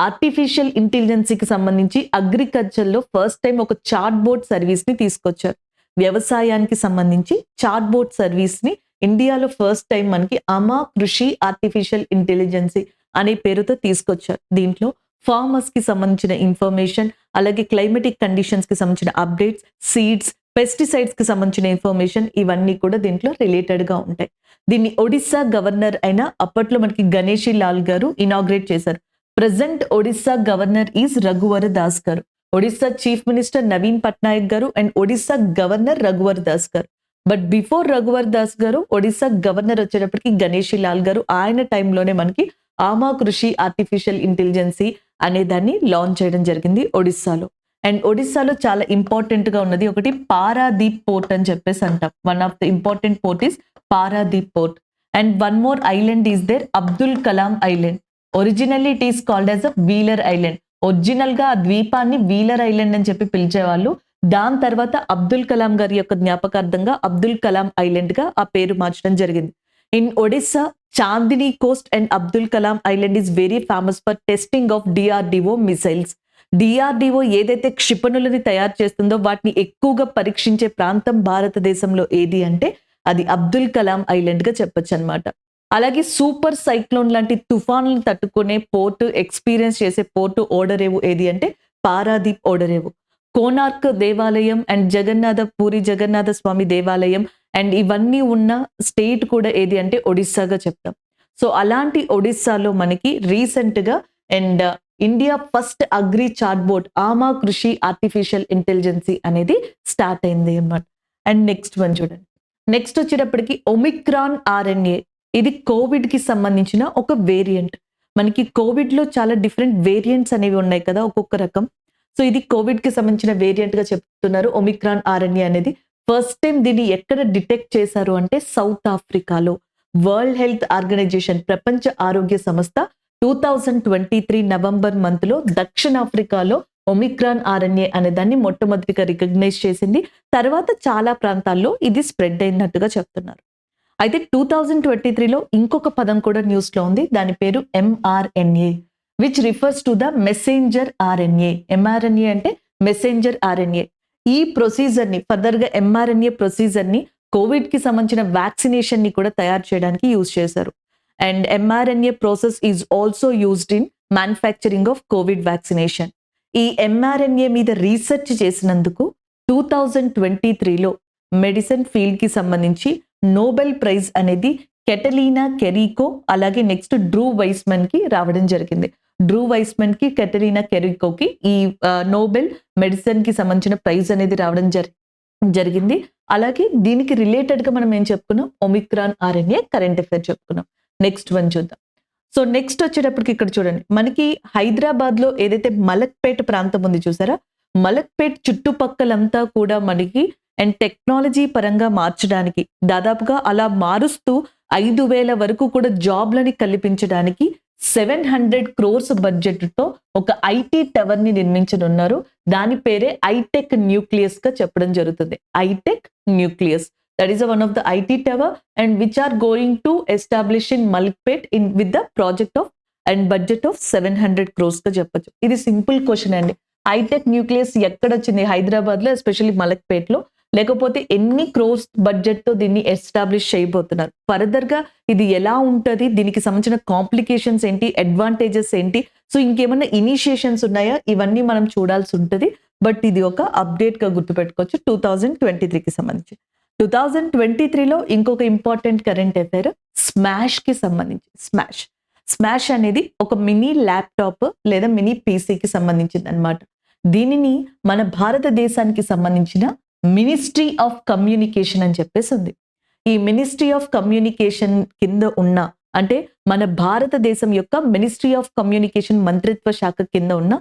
S1: Artificial intelligence కి సంబంధించి అగ్రికల్చర్ లో ఫస్ట్ టైం ఒక చాట్ బోట్ సర్వీస్ ని తీసుకొచ్చారు. వ్యవసాయానికి సంబంధించి చాట్ బోట్ సర్వీస్ ని ఇండియాలో ఫస్ట్ టైం మనకి అమా కృషి ఆర్టిఫిషియల్ ఇంటెలిజెన్సీ అనే పేరుతో తీసుకొచ్చారు. దీంట్లో ఫార్మర్స్ కి సంబంధించిన ఇన్ఫర్మేషన్, అలాగే క్లైమేటిక్ కండిషన్స్ కి సంబంధించిన అప్డేట్స్, సీడ్స్, పెస్టిసైడ్స్ కి సంబంధించిన ఇన్ఫర్మేషన్ ఇవన్నీ కూడా దీంట్లో రిలేటెడ్ గా ఉంటాయి. దీన్ని ఒడిస్సా గవర్నర్ అయిన అప్పట్లో మనకి గణేషి లాల్ గారు ఇనాగ్రేట్ చేశారు. Present Odisha governor is Raghubar Das గారు. ఒడిస్సా చీఫ్ మినిస్టర్ నవీన్ పట్నాయక్ గారు అండ్ ఒడిస్సా గవర్నర్ రఘువర్ దాస్ గారు. బట్ బిఫోర్ రఘువర్ దాస్ గారు ఒడిస్సా గవర్నర్ వచ్చేటప్పటికి గణేషి లాల్ గారు, ఆయన టైంలోనే మనకి ఆమా కృషి ఆర్టిఫిషియల్ ఇంటెలిజెన్సీ అనే దాన్ని లాంచ్ చేయడం జరిగింది ఒడిస్సాలో. అండ్ ఒడిస్సాలో చాలా ఇంపార్టెంట్ గా ఉన్నది ఒకటి పారాదీప్ పోర్ట్ అని చెప్పేసి అంటాం. One of the important port is Paradip port. And one more island is there, Abdul Kalam island. Originally it is called as a Wheeler island. Original గా ఆ ద్వీపాన్ని వీలర్ ఐలాండ్ అని చెప్పి పిలిచేవాళ్ళు. దాని తర్వాత అబ్దుల్ కలాం గారి యొక్క జ్ఞాపకార్థంగా అబ్దుల్ కలాం ఐలాండ్ గా ఆ పేరు మార్చడం జరిగింది. In Odisha Chandini coast and Abdul Kalam island is very famous for testing of DRDO missiles. DRDO ఏదైతే క్షిపణులని తయారు చేస్తుందో వాటిని ఎక్కువగా పరీక్షించే ప్రాంతం భారతదేశంలో ఏది అంటే అది అబ్దుల్ కలాం ఐలాండ్ గా చెప్పొచ్చు అనమాట. అలాగే సూపర్ సైక్లోన్ లాంటి తుఫాన్లను తట్టుకునే పోర్టు, ఎక్స్పీరియన్స్ చేసే పోర్టు ఓడరేవు ఏది అంటే పారాదీప్ ఓడరేవు. కోనార్క్ దేవాలయం అండ్ పూరి జగన్నాథ స్వామి దేవాలయం అండ్ ఇవన్నీ ఉన్న స్టేట్ కూడా ఏది అంటే ఒడిస్సాగా చెప్తాం. సో అలాంటి ఒడిస్సాలో మనకి రీసెంట్ గా and India first agri chatbot Ama Krushi artificial intelligence అనేది స్టార్ట్ అయింది అన్నమాట. అండ్ నెక్స్ట్ వన్ చూడండి. నెక్స్ట్ వచ్చేటప్పటికి ఒమిక్రాన్ ఆర్ఎన్ఏ. ఇది కోవిడ్ కి సంబంధించిన ఒక వేరియంట్. మనకి కోవిడ్ లో చాలా డిఫరెంట్ వేరియంట్స్ అనేవి ఉన్నాయి కదా, ఒక్కొక్క రకం. సో ఇది కోవిడ్ కి సంబంధించిన వేరియంట్ గా చెప్తున్నారు ఒమిక్రాన్ ఆర్ఎన్ఏ అనేది. ఫస్ట్ టైం దీన్ని ఎక్కడ డిటెక్ట్ చేశారు అంటే సౌత్ ఆఫ్రికాలో. వరల్డ్ హెల్త్ ఆర్గనైజేషన్, ప్రపంచ ఆరోగ్య సంస్థ 2023 నవంబర్ మంత్ లో దక్షిణాఫ్రికాలో ఒమిక్రాన్ ఆర్ఎన్ఏ అనే దాన్ని మొట్టమొదటిగా రికగ్నైజ్ చేసింది. తర్వాత చాలా ప్రాంతాల్లో ఇది స్ప్రెడ్ అయినట్టుగా చెప్తున్నారు. అయితే 2023లో ఇంకొక పదం కూడా న్యూస్‌లో ఉంది. దాని పేరు mRNA which refers to the messenger RNA. MRNA అంటే మెసెంజర్ ఆర్ఎన్ఏ. ఈ ప్రొసీజర్‌ని ఫర్దర్‌గా ఎంఆర్ఎన్ఏ ప్రొసీజర్‌ని కోవిడ్‌కి సంబంధించిన వ్యాక్సినేషన్‌ని కూడా తయారు చేయడానికి యూజ్ చేశారు. And mRNA process is also used in manufacturing of Covid vaccination. ఈ ఎంఆర్ఎన్ఏ మీద రీసెర్చ్ చేసినందుకు 2023లో మెడిసిన్ ఫీల్డ్‌కి సంబంధించి నోబెల్ ప్రైజ్ అనేది కెటలీనా కెరీకో అలాగే నెక్స్ట్ డ్రూ వైస్మన్‌కి రావడం జరిగింది. డ్రూ వైస్మన్‌కి, కెటలీనా కెరీకోకి ఈ నోబెల్ మెడిసిన్‌కి సంబంధించిన ప్రైజ్ అనేది రావడం జరిగింది. అలాగే దీనికి రిలేటెడ్‌గా మనం ఏం చెప్పుకున్నాం? ఒమిక్రాన్ ఆర్ఎన్ఏ కరెంట్ అఫైర్ చెప్పుకున్నాం. నెక్స్ట్ వన్ చూద్దాం. సో నెక్స్ట్ వచ్చేటప్పటికి ఇక్కడ చూడండి. మనకి హైదరాబాద్‌లో ఏదైతే మలక్పేట ప్రాంతం ఉంది చూసారా? మలక్పేట్ చుట్టుపక్కలంతా కూడా మనకి అండ్ టెక్నాలజీ పరంగా మార్చడానికి దాదాపుగా అలా మారుస్తూ 5,000 వరకు కూడా జాబ్‌లని కల్పించడానికి 700 క్రోర్స్ బడ్జెట్‌తో ఒక ఐటీ టవర్‌ని నిర్మించనున్నారు. దాని పేరే ఐటెక్ న్యూక్లియస్‌గా చెప్పడం జరుగుతుంది. ఐటెక్ nucleus. That is one of the IT tower and which are going to establish in Malkpet with the project of and budget of 700 crores గా చెప్పొచ్చు. ఇది సింపుల్ క్వశ్చన్ అండి. హైటెక్ న్యూక్లియస్ ఎక్కడ వచ్చింది? హైదరాబాద్ లో, ఎస్పెషల్లీ మలక్పేట్ లో. లేకపోతే ఎన్ని క్రోర్స్ బడ్జెట్ తో దీన్ని ఎస్టాబ్లిష్ చేయబోతున్నారు? ఫర్దర్ గా ఇది ఎలా ఉంటది? దీనికి సంబంధించిన కాంప్లికేషన్స్ ఏంటి? అడ్వాంటేజెస్ ఏంటి? సో ఇంకేమన్నా ఇనిషియేషన్స్ ఉన్నాయా? ఇవన్నీ మనం చూడాల్సి ఉంటుంది. బట్ ఇది ఒక అప్డేట్ గా గుర్తుపెట్టుకోవచ్చు 2023కి సంబంధించి. 2023లో ఇంకొక ఇంపార్టెంట్ కరెంట్ అఫైర్ స్మాష్ కి సంబంధించి. స్మాష్ అనేది ఒక మినీ ల్యాప్టాప్ లేదా మినీ పీసీకి సంబంధించింది అనమాట. దీనిని మన భారతదేశానికి సంబంధించిన మినిస్ట్రీ ఆఫ్ కమ్యూనికేషన్ అని చెప్పేసి ఉంది. ఈ మినిస్ట్రీ ఆఫ్ కమ్యూనికేషన్ కింద ఉన్న అంటే మన భారతదేశం యొక్క మినిస్ట్రీ ఆఫ్ కమ్యూనికేషన్ మంత్రిత్వ శాఖ కింద ఉన్న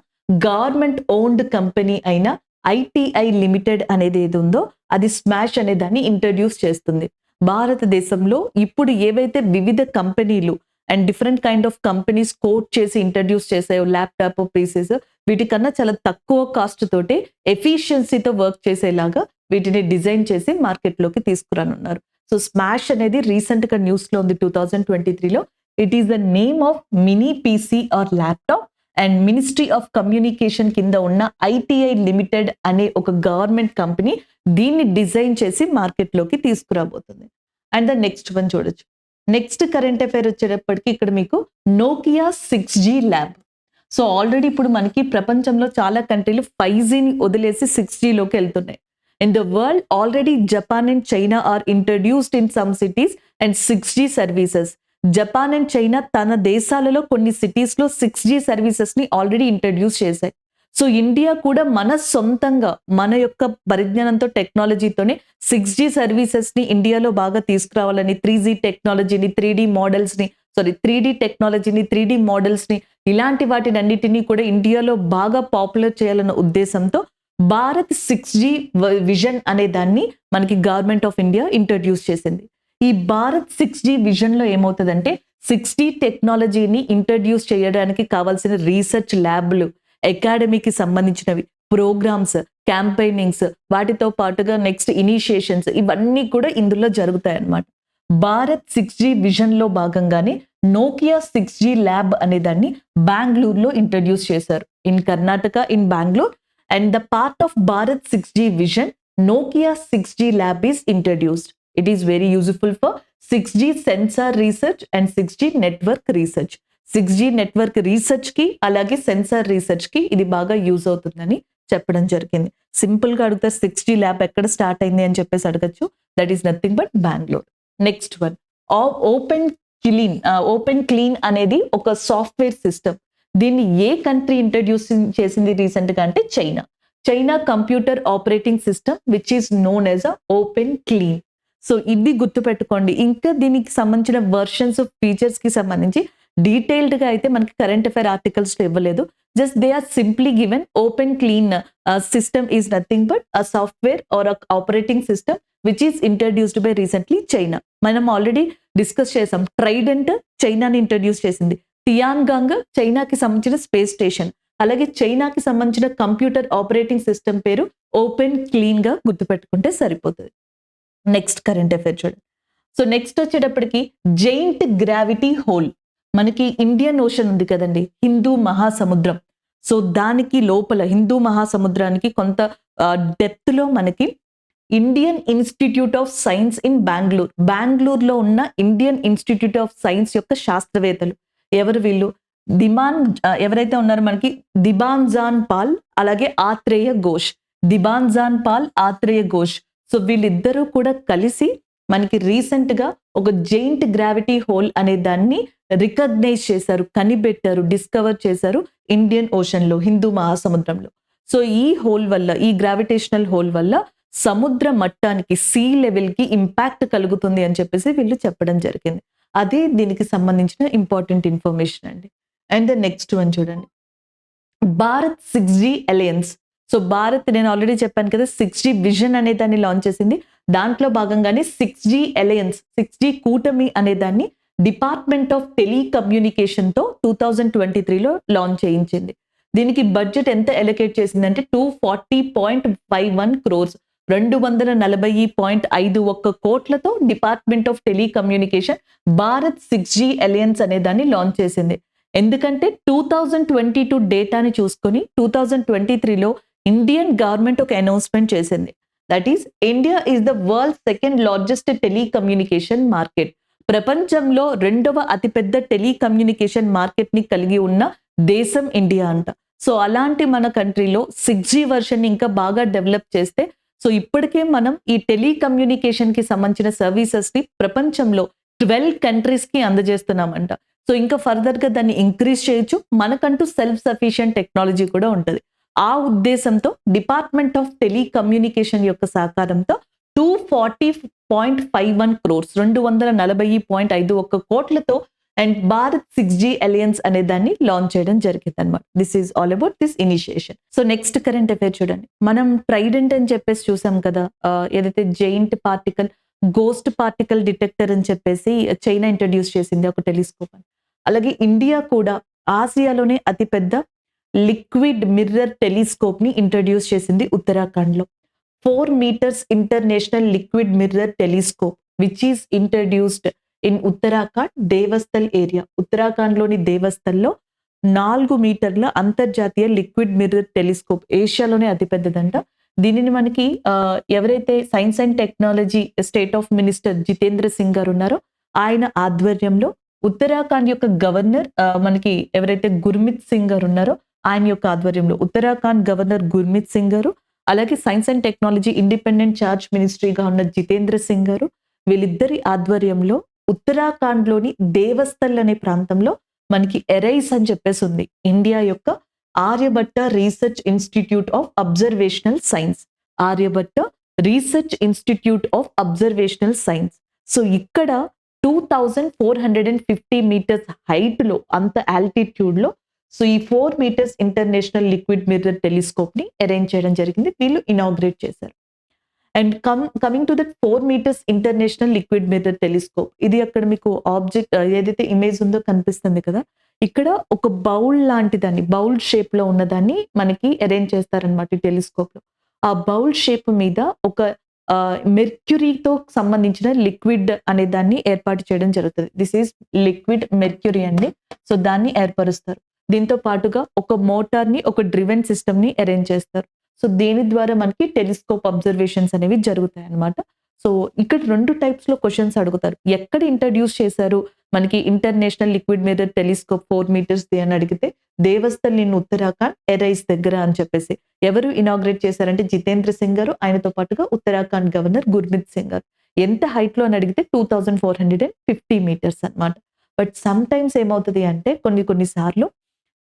S1: గవర్నమెంట్ ఓన్డ్ కంపెనీ అయిన ఐటీఐ లిమిటెడ్ అనేది ఏది ఉందో అది స్మాష్ అనే దాన్ని ఇంట్రడ్యూస్ చేస్తుంది. భారతదేశంలో ఇప్పుడు ఏవైతే వివిధ కంపెనీలు and different kind of companies quote చేసి ఇంట్రడ్యూస్ చేసాయో ల్యాప్టాప్ పీసెస్, వీటికన్నా చాలా తక్కువ కాస్ట్ తోటి ఎఫిషియన్సీతో వర్క్ చేసేలాగా వీటిని డిజైన్ చేసి మార్కెట్లోకి తీసుకురానున్నారు. సో స్మాష్ అనేది రీసెంట్ గా న్యూస్ లో ఉంది 2023లో. It is the name of mini PC or laptop and ministry of communication కింద ఉన్న ఐటీఐ లిమిటెడ్ అనే ఒక గవర్నమెంట్ కంపెనీ దీన్ని డిజైన్ చేసి మార్కెట్లోకి తీసుకురాబోతుంది. అండ్ ద నెక్స్ట్ వన్ చూడొచ్చు. నెక్స్ట్ కరెంట్ అఫైర్ వచ్చేటప్పటికి ఇక్కడ మీకు Nokia 6G lab. So already ఇప్పుడు మనకి ప్రపంచంలో చాలా కంట్రీలు 5Gని వదిలేసి 6Gలోకి వెళ్తున్నాయి. In the world already Japan and China are introduced in some cities and 6G services. Japan and China తన దేశాలలో కొన్ని సిటీస్ లో 6G సర్వీసెస్ ని ఆల్రెడీ ఇంట్రడ్యూస్ చేశాయి. సో ఇండియా కూడా మన సొంతంగా మన యొక్క పరిజ్ఞానంతో టెక్నాలజీతోనే 6G సర్వీసెస్ ని ఇండియాలో బాగా తీసుకురావాలని 3G టెక్నాలజీని 3D టెక్నాలజీని 3D మోడల్స్ ని ఇలాంటి వాటిని అన్నిటినీ కూడా ఇండియాలో బాగా పాపులర్ చేయాలన్న ఉద్దేశంతో భారత్ 6G విజన్ అనే దాన్ని మనకి గవర్నమెంట్ ఆఫ్ ఇండియా ఇంట్రడ్యూస్ చేసింది. ఈ భారత్ 6G విజన్ లో ఏమవుతుందంటే 6G టెక్నాలజీని ఇంట్రడ్యూస్ చేయడానికి కావాల్సిన రీసెర్చ్ ల్యాబ్లు, అకాడమీకి సంబంధించినవి, ప్రోగ్రామ్స్, క్యాంపెయినింగ్స్, వాటితో పాటుగా నెక్స్ట్ ఇనిషియేషన్స్ ఇవన్నీ కూడా ఇందులో జరుగుతాయి అన్నమాట. భారత్ 6G విజన్ లో భాగంగానే నోకియా 6G ల్యాబ్ అనే దాన్ని బెంగళూరులో ఇంట్రడ్యూస్ చేశారు. In Karnataka, in Bengaluru. And the part of Bharat 6G vision Nokia 6G lab is introduced. It is very useful for 6G sensor research and 6G network research. 6G network research కి అలాగే సెన్సార్ రీసెర్చ్ కి ఇది బాగా యూజ్ అవుతుందని చెప్పడం జరిగింది. సింపుల్ గా అడిగితే 6G ల్యాబ్ ఎక్కడ స్టార్ట్ అయింది అని చెప్పేసి అడగచ్చు. That is nothing but Bengaluru. Next one open clean అనేది ఒక సాఫ్ట్వేర్ సిస్టమ్. దీన్ని ఏ కంట్రీ ఇంట్రడ్యూస్ చేసింది రీసెంట్ గా అంటే China computer operating system which is known as open clean. So ఇది గుర్తుపెట్టుకోండి. ఇంకా దీనికి సంబంధించిన వర్షన్స్ ఫీచర్స్ కి సంబంధించి డీటెయిల్డ్ గా అయితే మనకి కరెంట్ అఫైర్ ఆర్టికల్స్ లో ఇవ్వలేదు. Just they are simply given open clean system is nothing but a software or operating system which is introduced by recently China. మనం ఆల్రెడీ డిస్కస్ చేసాం. ట్రైడెంట్ చైనాని ఇంట్రడ్యూస్ చేసింది. టియాన్గాంగ్ చైనాకి సంబంధించిన స్పేస్ స్టేషన్. అలాగే చైనాకి సంబంధించిన కంప్యూటర్ ఆపరేటింగ్ సిస్టమ్ పేరు ఓపెన్ క్లీన్‌గా గుర్తుపెట్టుకుంటే సరిపోతది. నెక్స్ట్ కరెంట్ అఫైర్ చూడండి. సో నెక్స్ట్ వచ్చేటప్పటికి జెయింట్ గ్రావిటీ హోల్. మనకి ఇండియన్ ఓషన్ ఉంది కదండీ! హిందూ మహాసముద్రం. సో దానికి లోపల హిందూ మహాసముద్రానికి కొంత డెప్త్‌లో మనకి Indian institute of science in Bengaluru. బెంగుళూరులో ఉన్న ఇండియన్ ఇన్‌స్టిట్యూట్ ఆఫ్ సైన్స్ యొక్క శాస్త్రవేత్తలు. ఎవరు వీళ్ళు? ఎవరైతే ఉన్నారో మనకి దిబాంజాన్ పాల్, అలాగే ఆత్రేయ ఘోష్. దిబాంజాన్ పాల్, ఆత్రేయ ఘోష్. సో వీళ్ళిద్దరూ కూడా కలిసి మనకి రీసెంట్‌గా ఒక జెయింట్ గ్రావిటీ హోల్ అనే దాన్ని రికగ్నైజ్ చేశారు, కనిపెట్టారు, డిస్కవర్ చేశారు ఇండియన్ ఓషన్‌లో, హిందూ మహాసముద్రంలో. సో ఈ హోల్ వల్ల, ఈ గ్రావిటేషనల్ హోల్ వల్ల సముద్ర మట్టానికి, సీ లెవెల్‌కి ఇంపాక్ట్ కలుగుతుంది అని చెప్పేసి వీళ్ళు చెప్పడం జరిగింది. అది దీనికి సంబంధించిన ఇంపార్టెంట్ ఇన్ఫర్మేషన్ అండి. అండ్ ద నెక్స్ట్ వన్ చూడండి. Bharat 6G alliance. So Bharat, నేను ఆల్రెడీ చెప్పాను కదా, 6G విజన్ అనే దాన్ని లాంచ్ చేసింది. దాంట్లో భాగంగానే 6G అలయన్స్, 6G కూటమి అనే దాన్ని డిపార్ట్మెంట్ ఆఫ్ టెలికమ్యూనికేషన్‌తో 2023లో లాంచ్ చేయించింది. దీనికి బడ్జెట్ ఎంత అలొకేట్ చేసిందంటే 240.51 క్రోర్స్, 240.51 కోట్లతో department of telecommunication Bharat 6G alliance అనే దాన్ని లాంచ్ చేసింది. ఎందుకంటే 2022 డేటాని చూసుకొని 2023లో ఇండియన్ గవర్నమెంట్ ఒక అనౌన్స్‌మెంట్ చేసింది. That is India is the world second largest telecommunication market. ప్రపంచంలో రెండవ అతిపెద్ద టెలికమ్యూనికేషన్ మార్కెట్‌ని కలిగి ఉన్న దేశం ఇండియా అంట. సో అలాంటి మన కంట్రీలో 6G వెర్షన్‌ని ఇంకా బాగా డెవలప్ చేస్తే, సో ఇప్పటికే మనం ఈ టెలికమ్యూనికేషన్‌కి సంబంధించిన సర్వీసెస్‌ని ప్రపంచంలో 12 కంట్రీస్‌కి అందజేస్తున్నామంట. సో ఇంకా ఫర్దర్‌గా దాన్ని ఇంక్రీజ్ చేయొచ్చు. మనకంటూ సెల్ఫ్ సఫిషియెంట్ టెక్నాలజీ కూడా ఉంటది. ఆ ఉద్దేశంతో డిపార్ట్మెంట్ ఆఫ్ టెలికమ్యూనికేషన్ యొక్క సహకారంతో 240.51 క్రోర్స్, 240.51 కోట్లతో అండ్ భారత్ 6G అలయన్స్ అనే దాన్ని లాంచ్ చేయడం జరిగిందన్నమాట. This is all about this initiation. So next current affair చూడండి. మనం ట్రైడెంట్ అని చెప్పేసి చూసాం కదా, ఏదైతే giant particle, ghost particle detector అని చెప్పేసి చైనా ఇంట్రడ్యూస్ చేసింది ఒక టెలిస్కోప్ అని. అలాగే ఇండియా కూడా ఆసియాలోనే అతిపెద్ద లిక్విడ్ మిర్రర్ టెలిస్కోప్ ని ఇంట్రడ్యూస్ చేసింది ఉత్తరాఖండ్‌లో. 4 meters international liquid mirror telescope which is introduced in Uttarakhand Devasthal area. ఉత్తరాఖండ్‌లోని దేవస్థల్లో 4 మీటర్ల అంతర్జాతీయ లిక్విడ్ మిర్రర్ టెలిస్కోప్, ఏషియాలోనే అతిపెద్దదంట. దీనిని మనకి ఎవరైతే science and technology state of minister Jitendra Singh గారు ఉన్నారో ఆయన ఆధ్వర్యంలో ఉత్తరాఖండ్ యొక్క గవర్నర్ మనకి ఎవరైతే గుర్మిత్ సింగ్ గారు ఉన్నారో ఆయన యొక్క ఆధ్వర్యంలో ఉత్తరాఖండ్ గవర్నర్ గుర్మిత్ సింగ్ గారు, అలాగే science and technology independent charge మినిస్ట్రీగా ఉన్న జితేంద్ర సింగ్ గారు, వీళ్ళిద్దరి ఆధ్వర్యంలో ఉత్తరాఖండ్‌లోని దేవస్థల్ అనే ప్రాంతంలో మనకి ఎరైస్ అని చెప్పేసి ఉంది. ఇండియా యొక్క Aryabhatta research institute of observational science. Aryabhatta research institute of observational science. So ఇక్కడ 2450 మీటర్స్ హైట్‌లో, అంత ఆల్టిట్యూడ్‌లో సో ఈ 4 metres international liquid mirror telescope ని అరేంజ్ చేయడం జరిగింది. వీళ్ళు ఇనాగ్రేట్ చేశారు. And coming to that 4 metres international liquid mirror telescope, ఇది అక్కడ మీకు ఆబ్జెక్ట్ ఏదైతే ఇమేజ్ ఉందో కనిపిస్తుంది కదా, ఇక్కడ ఒక బౌల్ లాంటి దాన్ని, బౌల్ షేప్ లో ఉన్నదాన్ని మనకి అరేంజ్ చేస్తారనమాట ఈ టెలిస్కోప్ లో. ఆ బౌల్ షేప్ మీద ఒక మెర్క్యూరీతో సంబంధించిన లిక్విడ్ అనే దాన్ని ఏర్పాటు చేయడం జరుగుతుంది. దిస్ ఈస్ లిక్విడ్ మెర్క్యూరీ అండి. సో దాన్ని ఏర్పరుస్తారు. దీంతో పాటుగా ఒక మోటార్ ని, ఒక డ్రివెన్ సిస్టమ్ ని అరేంజ్ చేస్తారు. సో దీని ద్వారా మనకి టెలిస్కోప్ అబ్జర్వేషన్స్ అనేవి జరుగుతాయి అన్నమాట. సో ఇక్కడ 2 టైప్స్ లో క్వశ్చన్స్ అడుగుతారు. ఎక్కడ ఇంట్రడ్యూస్ చేశారు మనకి international liquid mirror telescope 4 metres అని అడిగితే దేవస్థల్ ఇన్ ఉత్తరాఖండ్ ఎరైస్ దగ్గర అని చెప్పేసి. ఎవరు ఇనాగ్రేట్ చేశారంటే జితేంద్ర సింగ్ గారు, ఆయనతో పాటుగా ఉత్తరాఖండ్ గవర్నర్ గుర్మిత్ సింగ్ గారు. ఎంత హైట్ లో అని అడిగితే 2450 మీటర్స్ అన్నమాట. బట్ సమ్ టైమ్స్ ఏమవుతుంది అంటే కొన్ని సార్లు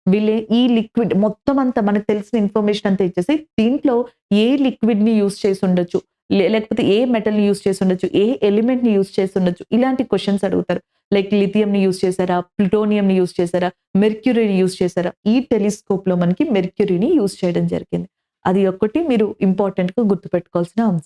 S1: వీళ్ళే ఈ లిక్విడ్ మొత్తం అంతా మనకు తెలిసిన ఇన్ఫర్మేషన్ అంతా ఇచ్చేసి దీంట్లో ఏ లిక్విడ్ ని యూజ్ చేసి ఉండొచ్చు, లేకపోతే ఏ మెటల్ ని యూజ్ చేసి ఉండొచ్చు, ఏ ఎలిమెంట్ ని యూజ్ చేసి ఉండొచ్చు, ఇలాంటి క్వశ్చన్స్ అడుగుతారు. లైక్ లిథియం ని యూజ్ చేశారా, ప్లూటోనియం ని యూజ్ చేశారా, మెర్క్యూరీని యూజ్ చేశారా. ఈ టెలిస్కోప్ లో మనకి మెర్క్యూరీని యూజ్ చేయడం జరిగింది. అది ఒక్కటి మీరు ఇంపార్టెంట్ గా గుర్తుపెట్టుకోవాల్సిన అంశం.